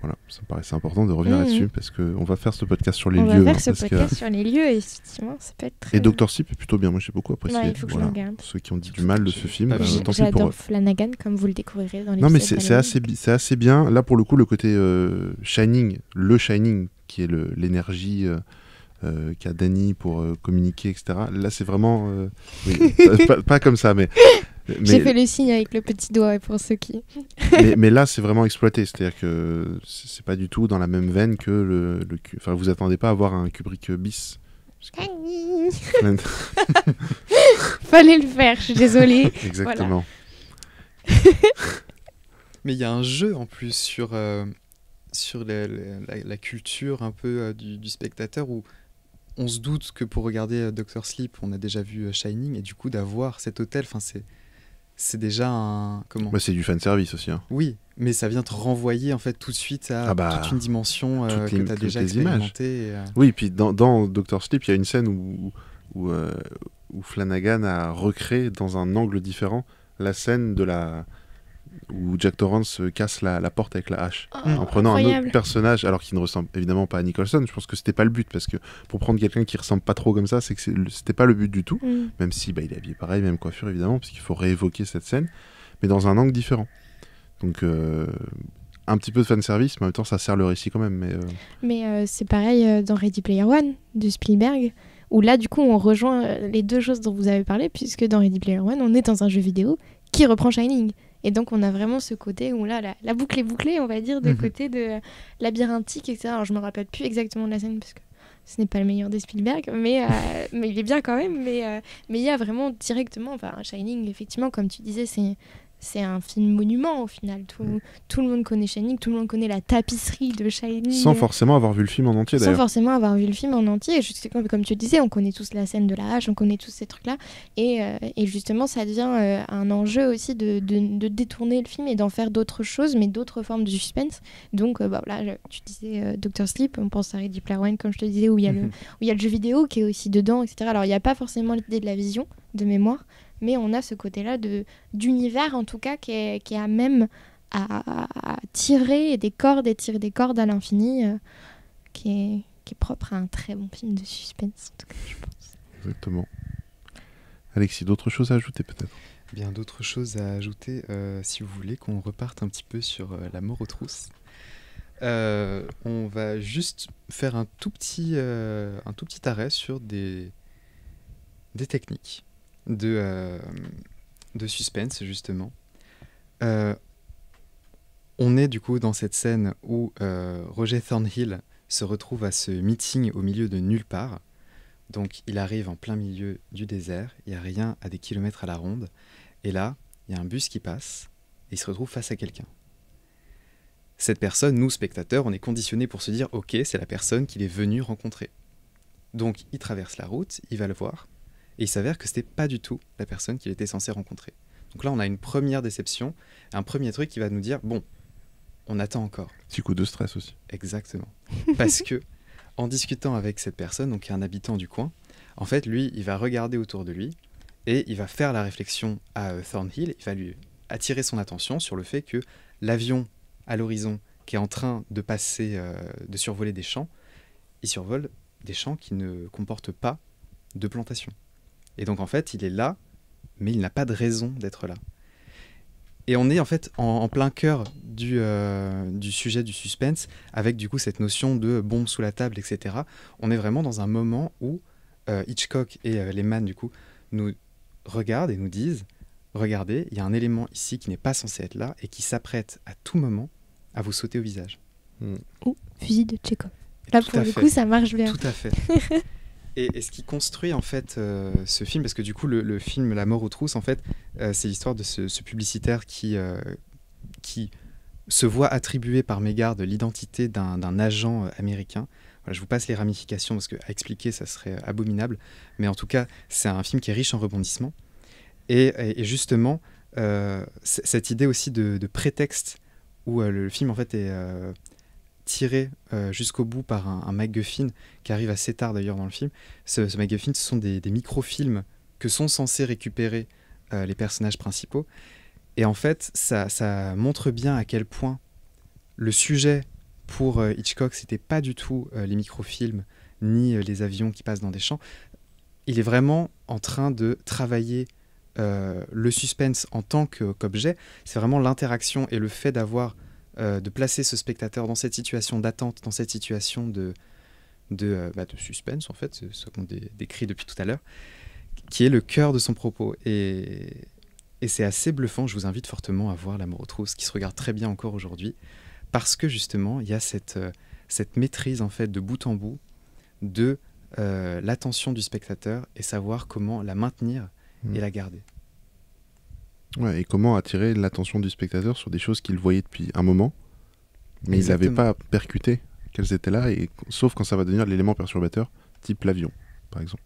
S3: Voilà, ça me paraissait important de revenir là-dessus, parce qu'on va faire ce podcast sur les lieux.
S2: On va faire ce podcast sur les lieux, et effectivement, ça peut être très...
S3: Et Dr. Sleep est plutôt bien, moi j'ai beaucoup apprécié.
S2: Il faut que je le regarde.
S3: Ceux qui ont dit du mal de ce film, tant pis
S2: j'adore Flanagan, comme vous le découvrirez dans l'épisode.
S3: Non mais c'est assez bien. Là pour le coup, le côté Shining, qui est l'énergie qu'a Danny pour communiquer, etc. Là c'est vraiment... pas comme ça, mais...
S2: J'ai fait le signe avec le petit doigt pour ceux qui...
S3: mais là, c'est vraiment exploité. C'est-à-dire que c'est pas du tout dans la même veine que le Enfin, vous attendez pas à voir un Kubrick bis.
S2: Fallait le faire, je suis désolée.
S3: Exactement.
S1: Mais il y a un jeu en plus sur la culture un peu du spectateur, où on se doute que pour regarder Dr. Sleep, on a déjà vu Shining, et du coup d'avoir cet hôtel, c'est déjà un... Comment ?
S3: C'est du fanservice aussi. Hein.
S1: Oui, mais ça vient te renvoyer en fait tout de suite à toute une dimension que tu as déjà expérimentée.
S3: Oui, puis dans Dr. Sleep, il y a une scène où Flanagan a recréé dans un angle différent la scène où Jack Torrance casse la porte avec la hache, en prenant un autre personnage, alors qu'il ne ressemble évidemment pas à Nicholson. Je pense que c'était pas le but, parce que pour prendre quelqu'un qui ressemble pas trop comme ça, c'est que c'était pas le but du tout, même si il est habillé pareil, même coiffure évidemment, parce qu'il faut réévoquer cette scène, mais dans un angle différent. Donc un petit peu de fanservice, mais en même temps ça sert le récit quand même.
S2: Mais c'est pareil dans Ready Player One de Spielberg, où là du coup on rejoint les deux choses dont vous avez parlé, puisque dans Ready Player One on est dans un jeu vidéo qui reprend Shining. Et donc, on a vraiment ce côté où là, la boucle est bouclée, on va dire, de côté de labyrinthique, etc. Alors, je ne me rappelle plus exactement de la scène, parce que ce n'est pas le meilleur des Spielberg, mais il est bien quand même. Mais il y a vraiment directement... Shining, effectivement, comme tu disais, c'est un film monument, au final. Tout le monde connaît Shining, tout le monde connaît la tapisserie de Shining.
S3: Sans forcément avoir vu le film en entier, d'ailleurs.
S2: Sans forcément avoir vu le film en entier. Juste, comme tu disais, on connaît tous la scène de la hache, on connaît tous ces trucs-là. Et justement, ça devient un enjeu aussi de détourner le film et d'en faire d'autres choses, mais d'autres formes de suspense. Donc, tu disais Dr. Sleep, on pense à Ready Player One, comme je te disais, où il y a le jeu vidéo qui est aussi dedans, etc. Alors, il n'y a pas forcément l'idée de la vision, de mémoire, mais on a ce côté-là d'univers, en tout cas, qui est à même à tirer des cordes et tirer des cordes à l'infini, qui est propre à un très bon film de suspense, en tout cas, je pense.
S3: Exactement. Alexis, d'autres choses à ajouter peut-être ?
S1: Bien, d'autres choses à ajouter, si vous voulez qu'on reparte un petit peu sur la mort aux trousses. On va juste faire un tout petit arrêt sur des techniques de suspense, justement. On est du coup dans cette scène où Roger Thornhill se retrouve à ce meeting au milieu de nulle part. Donc il arrive en plein milieu du désert, il n'y a rien à des kilomètres à la ronde, et là, il y a un bus qui passe, et il se retrouve face à quelqu'un. cette personne, nous, spectateurs, on est conditionnés pour se dire « Ok, c'est la personne qu'il est venu rencontrer ». Donc, il traverse la route, il va le voir, et il s'avère que ce n'était pas du tout la personne qu'il était censé rencontrer. Donc là, on a une première déception, un premier truc qui va nous dire « Bon, on attend encore ».
S3: Petit coup de stress aussi.
S1: Exactement. Parce que, en discutant avec cette personne, donc un habitant du coin, en fait, lui, il va regarder autour de lui, et il va faire la réflexion à Thornhill, il va lui attirer son attention sur le fait que l'avion à l'horizon qui est en train de passer, de survoler des champs, il survole des champs qui ne comportent pas de plantation. Et donc en fait, il est là, mais il n'a pas de raison d'être là. Et on est en fait en plein cœur du sujet du suspense, avec du coup cette notion de bombe sous la table, etc. On est vraiment dans un moment où Hitchcock et Lehman du coup nous regardent et nous disent « Regardez, il y a un élément ici qui n'est pas censé être là et qui s'apprête à tout moment à vous sauter au visage. »
S2: Ou fusil de Tchekhov. Là,
S1: Tout
S2: pour
S1: à
S2: le
S1: fait.
S2: coup, ça marche bien.
S1: Tout à fait. Et ce qui construit en fait ce film, parce que du coup le film La mort aux trousses, en fait, c'est l'histoire de ce publicitaire qui se voit attribuer par mégarde l'identité d'un agent américain. Voilà, je vous passe les ramifications parce qu'à expliquer, ça serait abominable. Mais en tout cas, c'est un film qui est riche en rebondissements. Et justement, cette idée aussi de prétexte où le film en fait est tiré jusqu'au bout par un MacGuffin qui arrive assez tard d'ailleurs dans le film. Ce MacGuffin, ce sont des microfilms que sont censés récupérer les personnages principaux. Et en fait, ça montre bien à quel point le sujet pour Hitchcock, c'était pas du tout les microfilms ni les avions qui passent dans des champs. Il est vraiment en train de travailler le suspense en tant qu'objet. C'est vraiment l'interaction et le fait d'avoir de placer ce spectateur dans cette situation d'attente, dans cette situation de suspense, en fait, c'est ce qu'on décrit depuis tout à l'heure, qui est le cœur de son propos. Et c'est assez bluffant. Je vous invite fortement à voir La mort aux trousses, qui se regarde très bien encore aujourd'hui, parce que justement, il y a cette maîtrise en fait de bout en bout de l'attention du spectateur et savoir comment la maintenir et la garder.
S3: Ouais, et comment attirer l'attention du spectateur sur des choses qu'il voyait depuis un moment, mais il
S1: Exactement.
S3: n'avait pas percuté qu'elles étaient là, sauf quand ça va devenir l'élément perturbateur, type l'avion, par exemple.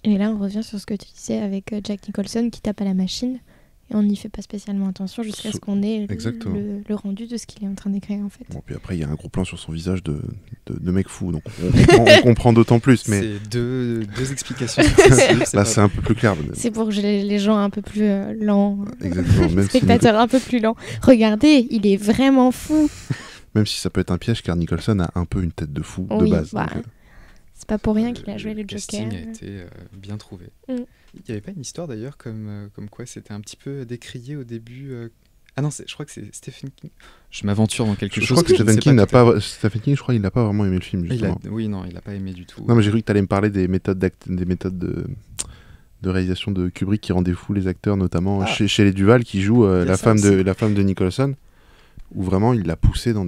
S2: Et là, on revient sur ce que tu disais avec Jack Nicholson qui tape à la machine. Et on n'y fait pas spécialement attention jusqu'à ce qu'on ait le rendu de ce qu'il est en train d'écrire, en fait.
S3: Bon, puis après, il y a un gros plan sur son visage de mec fou, donc on comprend d'autant plus. Mais...
S1: C'est deux explications.
S3: Là, c'est un peu plus clair.
S2: C'est pour les gens un peu plus lents.
S3: Exactement. Même
S2: spectateurs un peu plus lents. Regardez, il est vraiment fou.
S3: Même si ça peut être un piège, car Nicholson a un peu une tête de fou de
S2: Oui,
S3: base.
S2: bah,
S3: donc,
S2: c'est pas pour rien qu'il a joué le Joker.
S1: casting a été bien trouvé. Il n'y avait pas une histoire d'ailleurs comme quoi c'était un petit peu décrié au début. Ah non, je crois que c'est Stephen King. Je m'aventure dans quelque chose.
S3: Je crois que Stephen King n'a pas. Stephen King, je crois, il n'a pas vraiment aimé le film. Justement.
S1: Oui, non, il n'a pas aimé du tout.
S3: Non, mais j'ai cru que tu allais me parler des méthodes de réalisation de Kubrick qui rendaient fous les acteurs, notamment chez les Duval qui jouent la femme de Nicholson, où vraiment il l'a poussée dans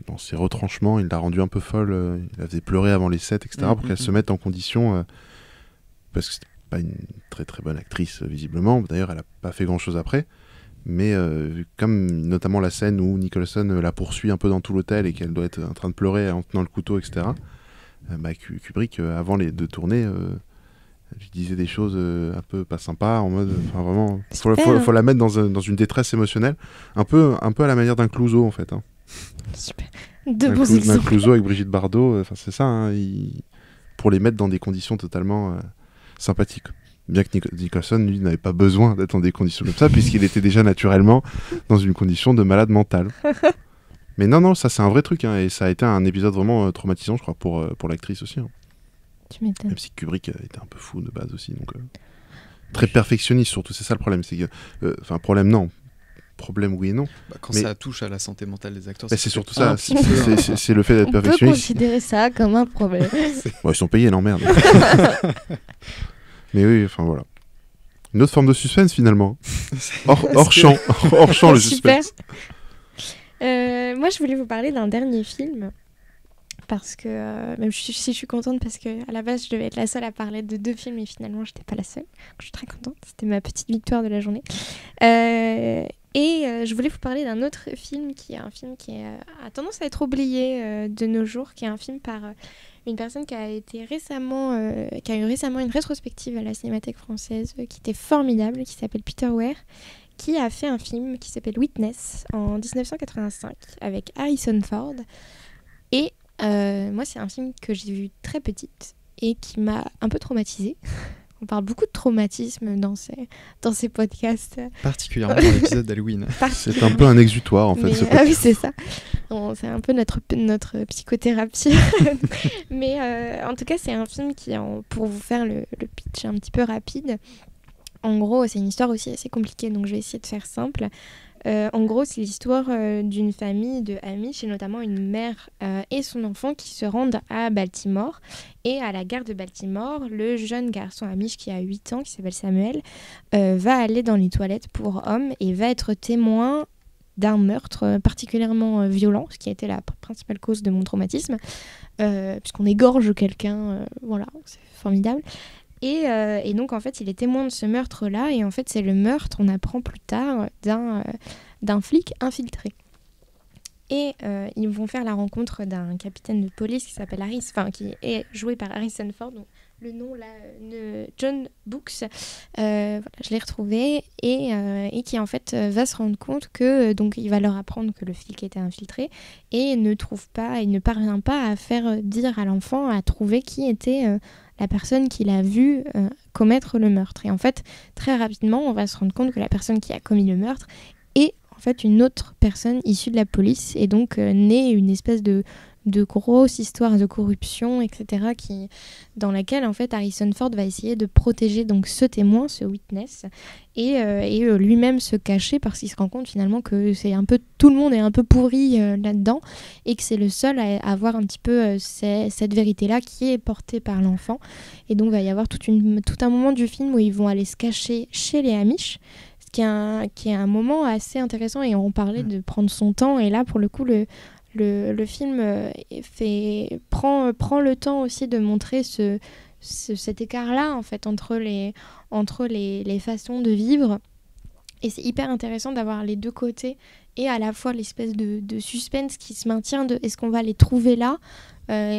S3: dans ses retranchements, il l'a rendue un peu folle, il la faisait pleurer avant les sets, etc. pour qu'elle se mette en condition, parce que c'était pas une très très bonne actrice visiblement, d'ailleurs elle a pas fait grand chose après, mais comme notamment la scène où Nicholson la poursuit un peu dans tout l'hôtel et qu'elle doit être en train de pleurer en tenant le couteau, etc. Kubrick, avant de tourner, lui disait des choses un peu pas sympas, en mode, vraiment, faut la mettre dans une détresse émotionnelle, un peu à la manière d'un Clouseau en fait. Hein.
S2: Super.
S3: Un Clouseau avec Brigitte Bardot, c'est ça, hein, pour les mettre dans des conditions totalement sympathiques. Bien que Nicholson, lui, n'avait pas besoin d'être dans des conditions comme ça, puisqu'il était déjà naturellement dans une condition de malade mental. Mais non, ça c'est un vrai truc, hein, et ça a été un épisode vraiment traumatisant, je crois, pour l'actrice aussi. Hein.
S2: Tu m'étonnes.
S3: Même si Kubrick était un peu fou de base aussi, donc très perfectionniste surtout, c'est ça le problème. Problème oui et non.
S1: Quand ça touche à la santé mentale des acteurs,
S3: c'est surtout ça, c'est le fait d'être perfectionniste.
S2: On peut considérer ça comme un problème.
S3: Ils sont payés, l'emmerde. Mais oui, enfin voilà. Une autre forme de suspense finalement. Hors champ le suspense.
S2: Moi je voulais vous parler d'un dernier film. Parce que, même si je suis contente, parce qu'à la base, je devais être la seule à parler de 2 films, et finalement, je n'étais pas la seule. Je suis très contente, c'était ma petite victoire de la journée. Et je voulais vous parler d'un autre film qui est un film qui a tendance à être oublié de nos jours, qui est un film par une personne qui a été récemment, qui a eu récemment une rétrospective à la Cinémathèque française qui était formidable, qui s'appelle Peter Weir, qui a fait un film qui s'appelle Witness en 1985 avec Harrison Ford. Et moi, c'est un film que j'ai vu très petite et qui m'a un peu traumatisée. On parle beaucoup de traumatisme dans ces podcasts.
S1: Particulièrement dans l'épisode d'Halloween.
S3: C'est un peu un exutoire en fait.
S2: Oui, c'est ça. C'est un peu notre psychothérapie. Mais en tout cas, c'est un film qui, pour vous faire le pitch un petit peu rapide, en gros, c'est une histoire aussi assez compliquée, donc je vais essayer de faire simple. En gros, c'est l'histoire d'une famille de Amish, et notamment une mère et son enfant qui se rendent à Baltimore. Et à la gare de Baltimore, le jeune garçon Amish qui a 8 ans, qui s'appelle Samuel, va aller dans les toilettes pour hommes et va être témoin d'un meurtre particulièrement violent, ce qui a été la principale cause de mon traumatisme, puisqu'on égorge quelqu'un, voilà, c'est formidable. Et donc, en fait, il est témoin de ce meurtre-là. Et en fait, c'est le meurtre, on apprend plus tard, d'un flic infiltré. Et ils vont faire la rencontre d'un capitaine de police qui s'appelle qui est joué par Harrison Ford. Donc, le nom, là, John Brooks, voilà, je l'ai retrouvé. Et qui, en fait, va se rendre compte que... donc, il va leur apprendre que le flic était infiltré. Et il ne parvient pas à faire dire à l'enfant, à trouver qui était... la personne qui l'a vu commettre le meurtre. Et en fait, très rapidement, on va se rendre compte que la personne qui a commis le meurtre est en fait une autre personne issue de la police. Et donc, naît une espèce de grosse histoire de corruption, etc., dans laquelle, en fait, Harrison Ford va essayer de protéger donc, ce témoin, ce witness, et lui-même se cacher parce qu'il se rend compte finalement que c'est un peu tout le monde est un peu pourri là-dedans et que c'est le seul à avoir un petit peu cette vérité-là qui est portée par l'enfant. Et donc, il va y avoir tout un moment du film où ils vont aller se cacher chez les Amish, ce qui est un moment assez intéressant, et on parlait de prendre son temps, et là, pour le coup, le film prend le temps aussi de montrer cet écart-là en fait, entre les façons de vivre. Et c'est hyper intéressant d'avoir les deux côtés, et à la fois l'espèce de suspense qui se maintient de est-ce qu'on va les trouver là,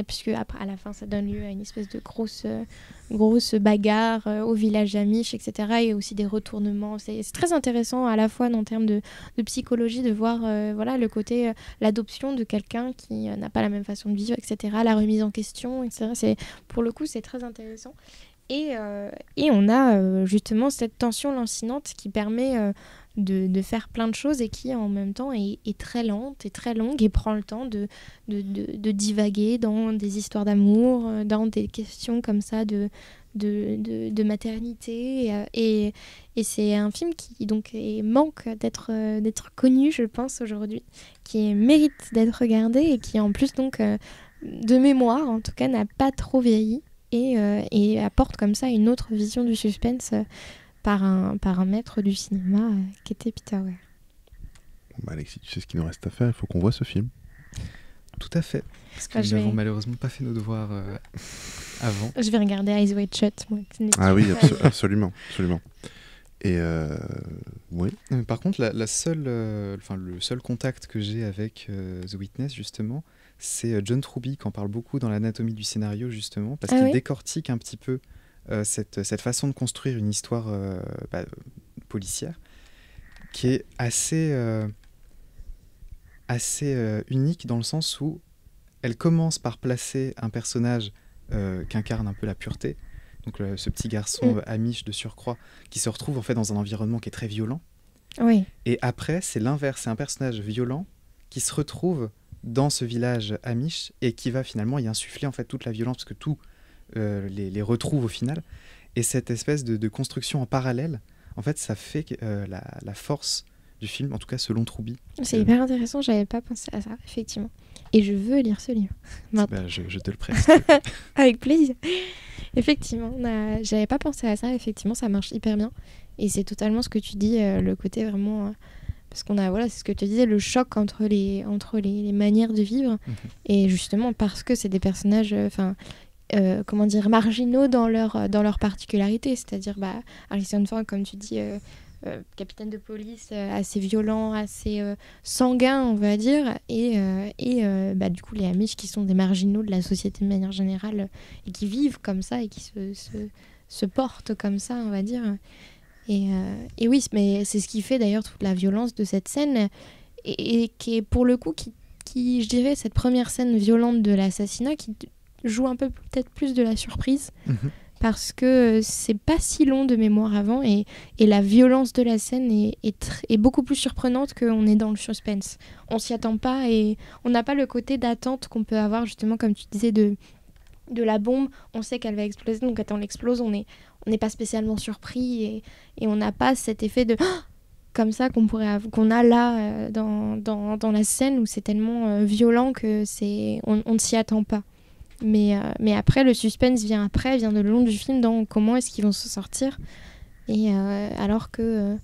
S2: puisque après, à la fin ça donne lieu à une espèce de grosse bagarre au village Amish, etc. Et aussi des retournements. C'est très intéressant à la fois en termes de psychologie de voir voilà, le côté l'adoption de quelqu'un qui n'a pas la même façon de vivre, etc. La remise en question, etc. Pour le coup, c'est très intéressant. Et on a justement cette tension lancinante qui permet de faire plein de choses, et qui en même temps est très lente et très longue, et prend le temps de divaguer dans des histoires d'amour, dans des questions comme ça de maternité. Et c'est un film qui donc manque d'être connu, je pense, aujourd'hui, qui mérite d'être regardé, et qui en plus donc de mémoire en tout cas n'a pas trop vieilli. Et apporte comme ça une autre vision du suspense par un maître du cinéma qui était Peter Weir.
S3: Bah Alexis, tu sais ce qu'il nous reste à faire, il faut qu'on voit ce film.
S1: Tout à fait, parce que nous n'avons malheureusement pas fait nos devoirs avant.
S2: Je vais regarder Eyes Wide Shut. Moi,
S3: oui, absolument. Et oui.
S1: Par contre, le seul contact que j'ai avec The Witness, justement, c'est John Truby qui en parle beaucoup dans l'anatomie du scénario, justement, parce qu'il décortique un petit peu cette façon de construire une histoire policière qui est assez unique, dans le sens où elle commence par placer un personnage qu'incarne un peu la pureté, donc ce petit garçon Amish de surcroît qui se retrouve en fait dans un environnement qui est très violent.
S2: Oui.
S1: Et après, c'est l'inverse, c'est un personnage violent qui se retrouve dans ce village Amish et qui va finalement y insuffler en fait toute la violence, parce que tout les retrouve au final. Et cette espèce de construction en parallèle, en fait, ça fait la force du film, en tout cas selon Truby.
S2: C'est hyper intéressant, j'avais pas pensé à ça, effectivement. Et je veux lire ce livre.
S1: Je te le prête.
S2: Avec plaisir. Effectivement, j'avais pas pensé à ça, effectivement, ça marche hyper bien. Et c'est totalement ce que tu dis, le côté vraiment... parce qu'on a, voilà, c'est ce que tu disais, le choc entre les manières de vivre. Et justement, parce que c'est des personnages comment dire, marginaux dans leur particularité. C'est-à-dire, Harrison Ford, comme tu dis, capitaine de police assez violent, assez sanguin, on va dire, et du coup les Amish qui sont des marginaux de la société de manière générale et qui vivent comme ça et qui se portent comme ça, on va dire. Et oui, mais c'est ce qui fait d'ailleurs toute la violence de cette scène et qui est pour le coup qui, je dirais, cette première scène violente de l'assassinat qui joue un peu peut-être plus de la surprise. Parce que c'est pas si long de mémoire avant et la violence de la scène est beaucoup plus surprenante qu'on est dans le suspense. On s'y attend pas et on n'a pas le côté d'attente qu'on peut avoir justement, comme tu disais, de la bombe. On sait qu'elle va exploser, donc quand elle explose, on n'est pas spécialement surpris et on n'a pas cet effet de comme ça qu'on a là dans la scène où c'est tellement violent que on ne s'y attend pas. Mais après, le suspense vient de le long du film dans comment est-ce qu'ils vont se sortir. Et alors que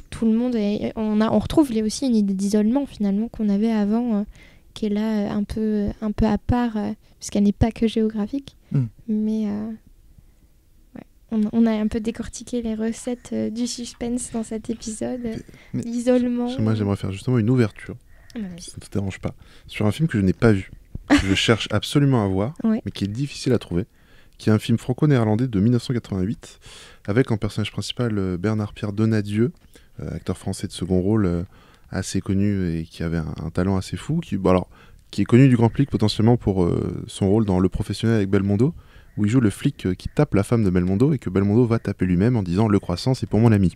S2: tout le monde on retrouve aussi une idée d'isolement finalement qu'on avait avant, qui est là un peu à part, puisqu'elle n'est pas que géographique. Mais on a un peu décortiqué les recettes du suspense dans cet épisode, l'isolement.
S3: Moi, j'aimerais faire justement une ouverture, si ça ne te dérange pas, sur un film que je n'ai pas vu. Que je cherche absolument à voir, mais qui est difficile à trouver, qui est un film franco-néerlandais de 1988, avec en personnage principal Bernard-Pierre Donadieu, acteur français de second rôle assez connu et qui avait un talent assez fou, qui est connu du grand public potentiellement pour son rôle dans Le Professionnel avec Belmondo, où il joue le flic qui tape la femme de Belmondo et que Belmondo va taper lui-même en disant « Le croissant, c'est pour mon ami ».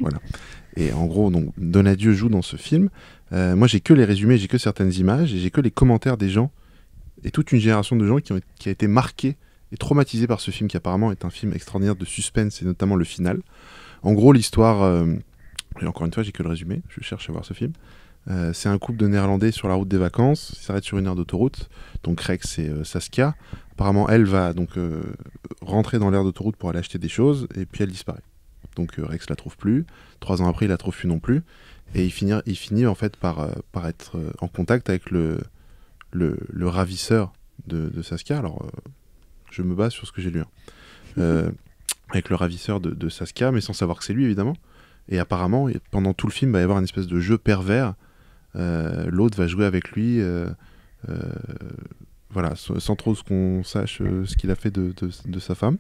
S3: Voilà. Et en gros, donc, Donadieu joue dans ce film. Moi, j'ai que les résumés, j'ai que certaines images et j'ai que les commentaires des gens et toute une génération de gens qui a été marquée et traumatisée par ce film qui apparemment est un film extraordinaire de suspense et notamment le final. En gros, l'histoire, et encore une fois, j'ai que le résumé, je cherche à voir ce film. C'est un couple de Néerlandais sur la route des vacances, ils s'arrêtent sur une aire d'autoroute, donc Rex et Saskia. Apparemment, elle va donc rentrer dans l'aire d'autoroute pour aller acheter des choses et puis elle disparaît. Donc Rex la trouve plus, 3 ans après il la trouve plus non plus, et il finit en fait par être en contact avec le ravisseur de Saskia. Alors je me base sur ce que j'ai lu, avec le ravisseur de Saskia, mais sans savoir que c'est lui évidemment. Et apparemment pendant tout le film il va y avoir une espèce de jeu pervers, l'autre va jouer avec lui, voilà, sans trop qu'on sache ce qu'il a fait de sa femme.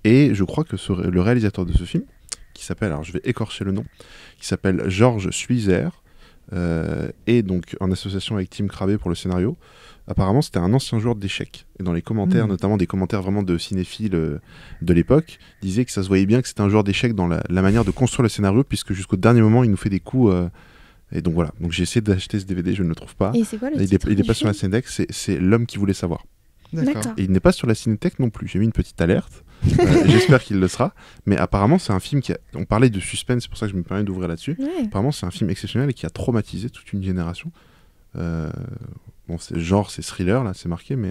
S3: Et je crois que le réalisateur de ce film, qui s'appelle, alors je vais écorcher le nom, qui s'appelle Georges Schweizer, et donc en association avec Tim Krabbe pour le scénario. Apparemment, c'était un ancien joueur d'échecs. Et dans les commentaires, notamment des commentaires vraiment de cinéphiles de l'époque, disaient que ça se voyait bien que c'était un joueur d'échecs dans la manière de construire le scénario, puisque jusqu'au dernier moment, il nous fait des coups. Et donc voilà. Donc j'ai essayé d'acheter ce DVD, je ne le trouve pas.
S2: Et c'est quoi le titre
S3: Il n'est pas sur la Cinétech, c'est L'homme qui voulait savoir.
S2: D'accord.
S3: Et il n'est pas sur la Cinétech non plus. J'ai mis une petite alerte. J'espère qu'il le sera. Mais apparemment, c'est un film on parlait de suspense, c'est pour ça que je me permets d'ouvrir là-dessus.
S2: Ouais.
S3: Apparemment, c'est un film exceptionnel et qui a traumatisé toute une génération. Bon, c'est thriller, là, c'est marqué, mais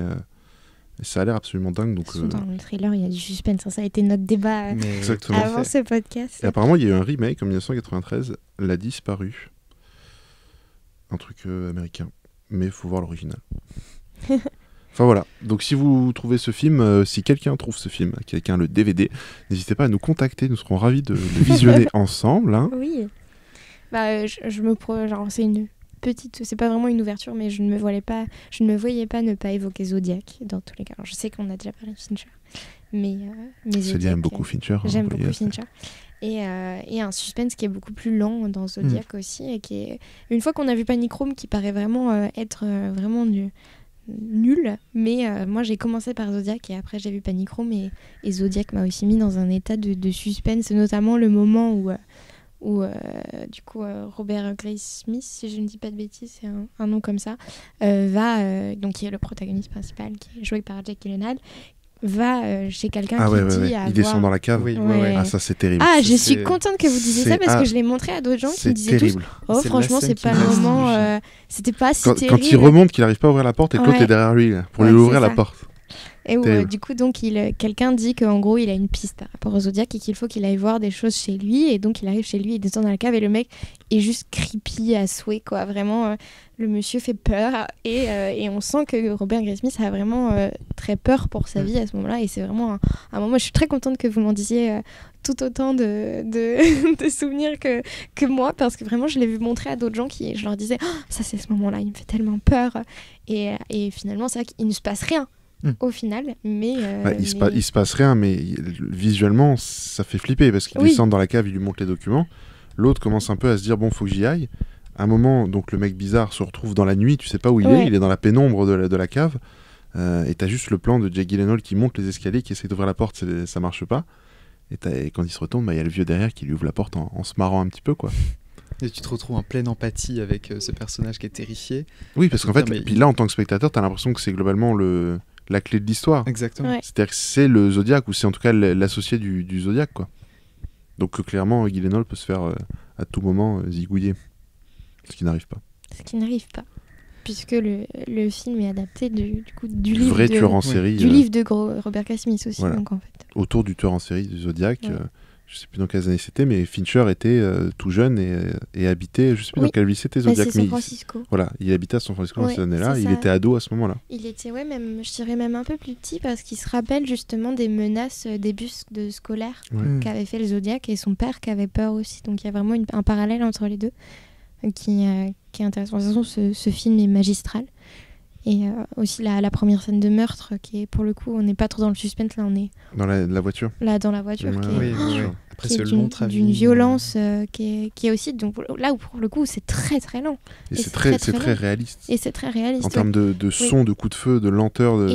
S3: ça a l'air absolument dingue. Donc,
S2: dans le thriller, il y a du suspense. Ça a été notre débat
S3: exactement.
S2: avant ce podcast.
S3: Et apparemment, il y a eu un remake en 1993, La Disparue. Un truc américain. Mais il faut voir l'original. Enfin voilà, donc si vous trouvez ce film, si quelqu'un trouve ce film, quelqu'un le DVD, n'hésitez pas à nous contacter, nous serons ravis de le visionner ensemble. Hein.
S2: Oui, genre c'est une petite, c'est pas vraiment une ouverture, mais je ne me voyais pas ne pas évoquer Zodiac dans tous les cas. Alors, je sais qu'on a déjà parlé de Fincher, mais
S3: Célia aime beaucoup Fincher.
S2: J'aime beaucoup Fincher. Et un suspense qui est beaucoup plus lent dans Zodiac aussi, et qui est, une fois qu'on a vu Panic Room, qui paraît vraiment être vraiment nul, mais moi j'ai commencé par Zodiac et après j'ai vu Panic Room, et Zodiac m'a aussi mis dans un état de suspense, notamment le moment où du coup Robert Grace Smith, si je ne dis pas de bêtises, c'est un nom comme ça, donc qui est le protagoniste principal, qui est joué par Jake Gyllenhaal, va chez quelqu'un dit
S3: il descend dans la cave.
S1: Oui.
S3: Ah, ça c'est terrible.
S2: Ah, je suis contente que vous disiez ça, parce que je l'ai montré à d'autres gens qui me disaient
S3: terrible.
S2: tous franchement c'est pas le moment, c'était pas si terrible.
S3: Quand il remonte, qu'il n'arrive pas à ouvrir la porte et que l'autre est derrière lui là, pour lui ouvrir la porte.
S2: Et où
S3: Terrible.
S2: du coup donc quelqu'un dit qu'en gros il a une piste par rapport au Zodiac et qu'il faut qu'il aille voir des choses chez lui, et donc il arrive chez lui, il descend dans la cave et le mec est juste creepy à souhait quoi, vraiment le monsieur fait peur et on sent que Robert Graysmith a vraiment très peur pour sa vie à ce moment-là, et c'est vraiment un moment, je suis très contente que vous m'en disiez tout autant de souvenirs que moi, parce que vraiment je l'ai vu montrer à d'autres gens qui je leur disais ça c'est ce moment-là, il me fait tellement peur, et finalement c'est vrai qu'il ne se passe rien au final, mais
S3: Il se passe rien, mais visuellement ça fait flipper parce qu'il descend dans la cave, il lui montre les documents, l'autre commence un peu à se dire bon faut que j'y aille. À un moment donc le mec bizarre se retrouve dans la nuit, tu sais pas où il est dans la pénombre de la cave, et t'as juste le plan de Jake Gyllenhaal qui monte les escaliers, qui essaie d'ouvrir la porte, ça marche pas, et quand il se retourne, il y a le vieux derrière qui lui ouvre la porte en se marrant un petit peu quoi.
S1: Et tu te retrouves en pleine empathie avec ce personnage qui est terrifié.
S3: Oui, parce qu'en fait, puis là en tant que spectateur, t'as l'impression que c'est globalement la clé de l'histoire.
S1: Exactement.
S2: Ouais.
S3: C'est-à-dire que c'est le Zodiac, ou c'est en tout cas l'associé du Zodiac, quoi. Donc clairement, Gyllenhaal peut se faire à tout moment zigouiller. Ce qui n'arrive pas.
S2: Ce qui n'arrive pas. Puisque le film est adapté du livre
S3: vrai tueur en série.
S2: Du livre de Robert Graysmith aussi,
S3: voilà.
S2: Donc en fait.
S3: Autour du tueur en série du Zodiac. Je sais plus dans quelles années c'était, mais Fincher était tout jeune et habitait, je sais plus dans quelle ville c'était Zodiac.
S2: C'est San Francisco.
S3: Voilà, il habitait à San Francisco dans ces années-là, il
S2: ça.
S3: était ado à ce moment-là.
S2: Il était, même, je dirais même un peu plus petit, parce qu'il se rappelle justement des menaces des bus scolaires qu'avait fait le Zodiac, et son père qui avait peur aussi. Donc il y a vraiment un parallèle entre les deux qui est intéressant. De toute façon, ce film est magistral. Et aussi la première scène de meurtre, qui est pour le coup, on n'est pas trop dans le suspense, là on est
S3: dans la voiture.
S2: Là dans la voiture,
S1: Après
S2: qui
S1: ce
S2: est
S1: long travelling,
S2: d'une violence qui est aussi, donc là où pour le coup c'est très très lent.
S3: Et c'est très réaliste.
S2: Et c'est très réaliste.
S3: En termes de son, de coups de feu, de lenteur.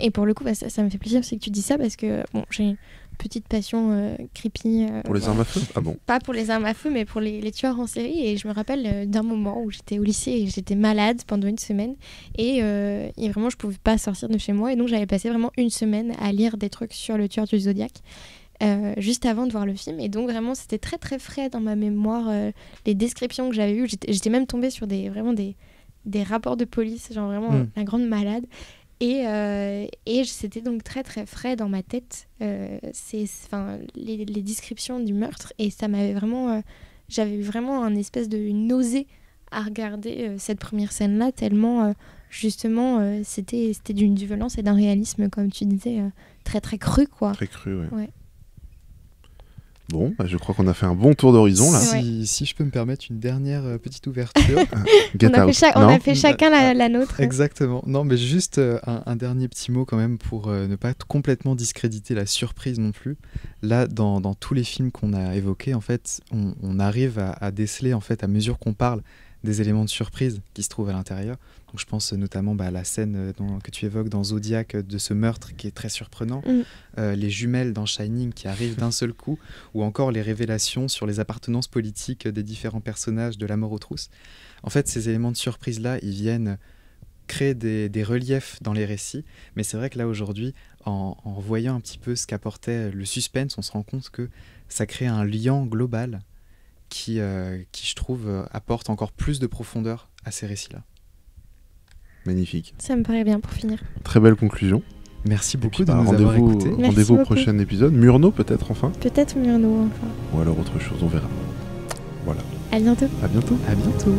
S2: Et pour le coup, ça me fait plaisir, c'est que tu dis ça, parce que bon, j'ai une petite passion creepy.
S3: Pour les armes à feu ? Ah bon ?
S2: Pas pour les armes à feu, mais pour les tueurs en série. Et je me rappelle d'un moment où j'étais au lycée et j'étais malade pendant une semaine. Et vraiment, je pouvais pas sortir de chez moi. Et donc, j'avais passé vraiment une semaine à lire des trucs sur le tueur du Zodiac. Juste avant de voir le film, et donc vraiment c'était très très frais dans ma mémoire, les descriptions que j'avais eues. J'étais même tombée sur des rapports de police, genre vraiment la grande malade, et c'était donc très très frais dans ma tête, les descriptions du meurtre, et ça m'avait vraiment j'avais eu vraiment un espèce de nausée à regarder cette première scène là, tellement justement c'était d'une violence et d'un réalisme, comme tu disais, très très cru quoi.
S3: Très cru, ouais. Bon, je crois qu'on a fait un bon tour d'horizon là.
S1: Si je peux me permettre une dernière petite ouverture.
S2: On a fait chacun la nôtre.
S1: Exactement. Non, mais juste un dernier petit mot quand même pour ne pas complètement discréditer la surprise non plus. Là, dans tous les films qu'on a évoqués, en fait, on arrive à déceler, en fait, à mesure qu'on parle, des éléments de surprise qui se trouvent à l'intérieur. Donc je pense notamment à la scène que tu évoques dans Zodiac, de ce meurtre qui est très surprenant, les jumelles dans Shining qui arrivent d'un seul coup, ou encore les révélations sur les appartenances politiques des différents personnages de La Mort aux trousses. En fait, ces éléments de surprise-là, ils viennent créer des reliefs dans les récits, mais c'est vrai que là aujourd'hui, en voyant un petit peu ce qu'apportait le suspense, on se rend compte que ça crée un lien global qui je trouve, apporte encore plus de profondeur à ces récits-là.
S3: Magnifique.
S2: Ça me paraît bien pour finir.
S3: Très belle conclusion.
S1: Merci beaucoup de nous avoir écoutés.
S3: Rendez-vous au prochain épisode. Murnau peut-être enfin.
S2: Peut-être Murnau enfin.
S3: Ou alors autre chose, on verra. Voilà.
S2: À bientôt.
S3: À bientôt.
S1: À bientôt.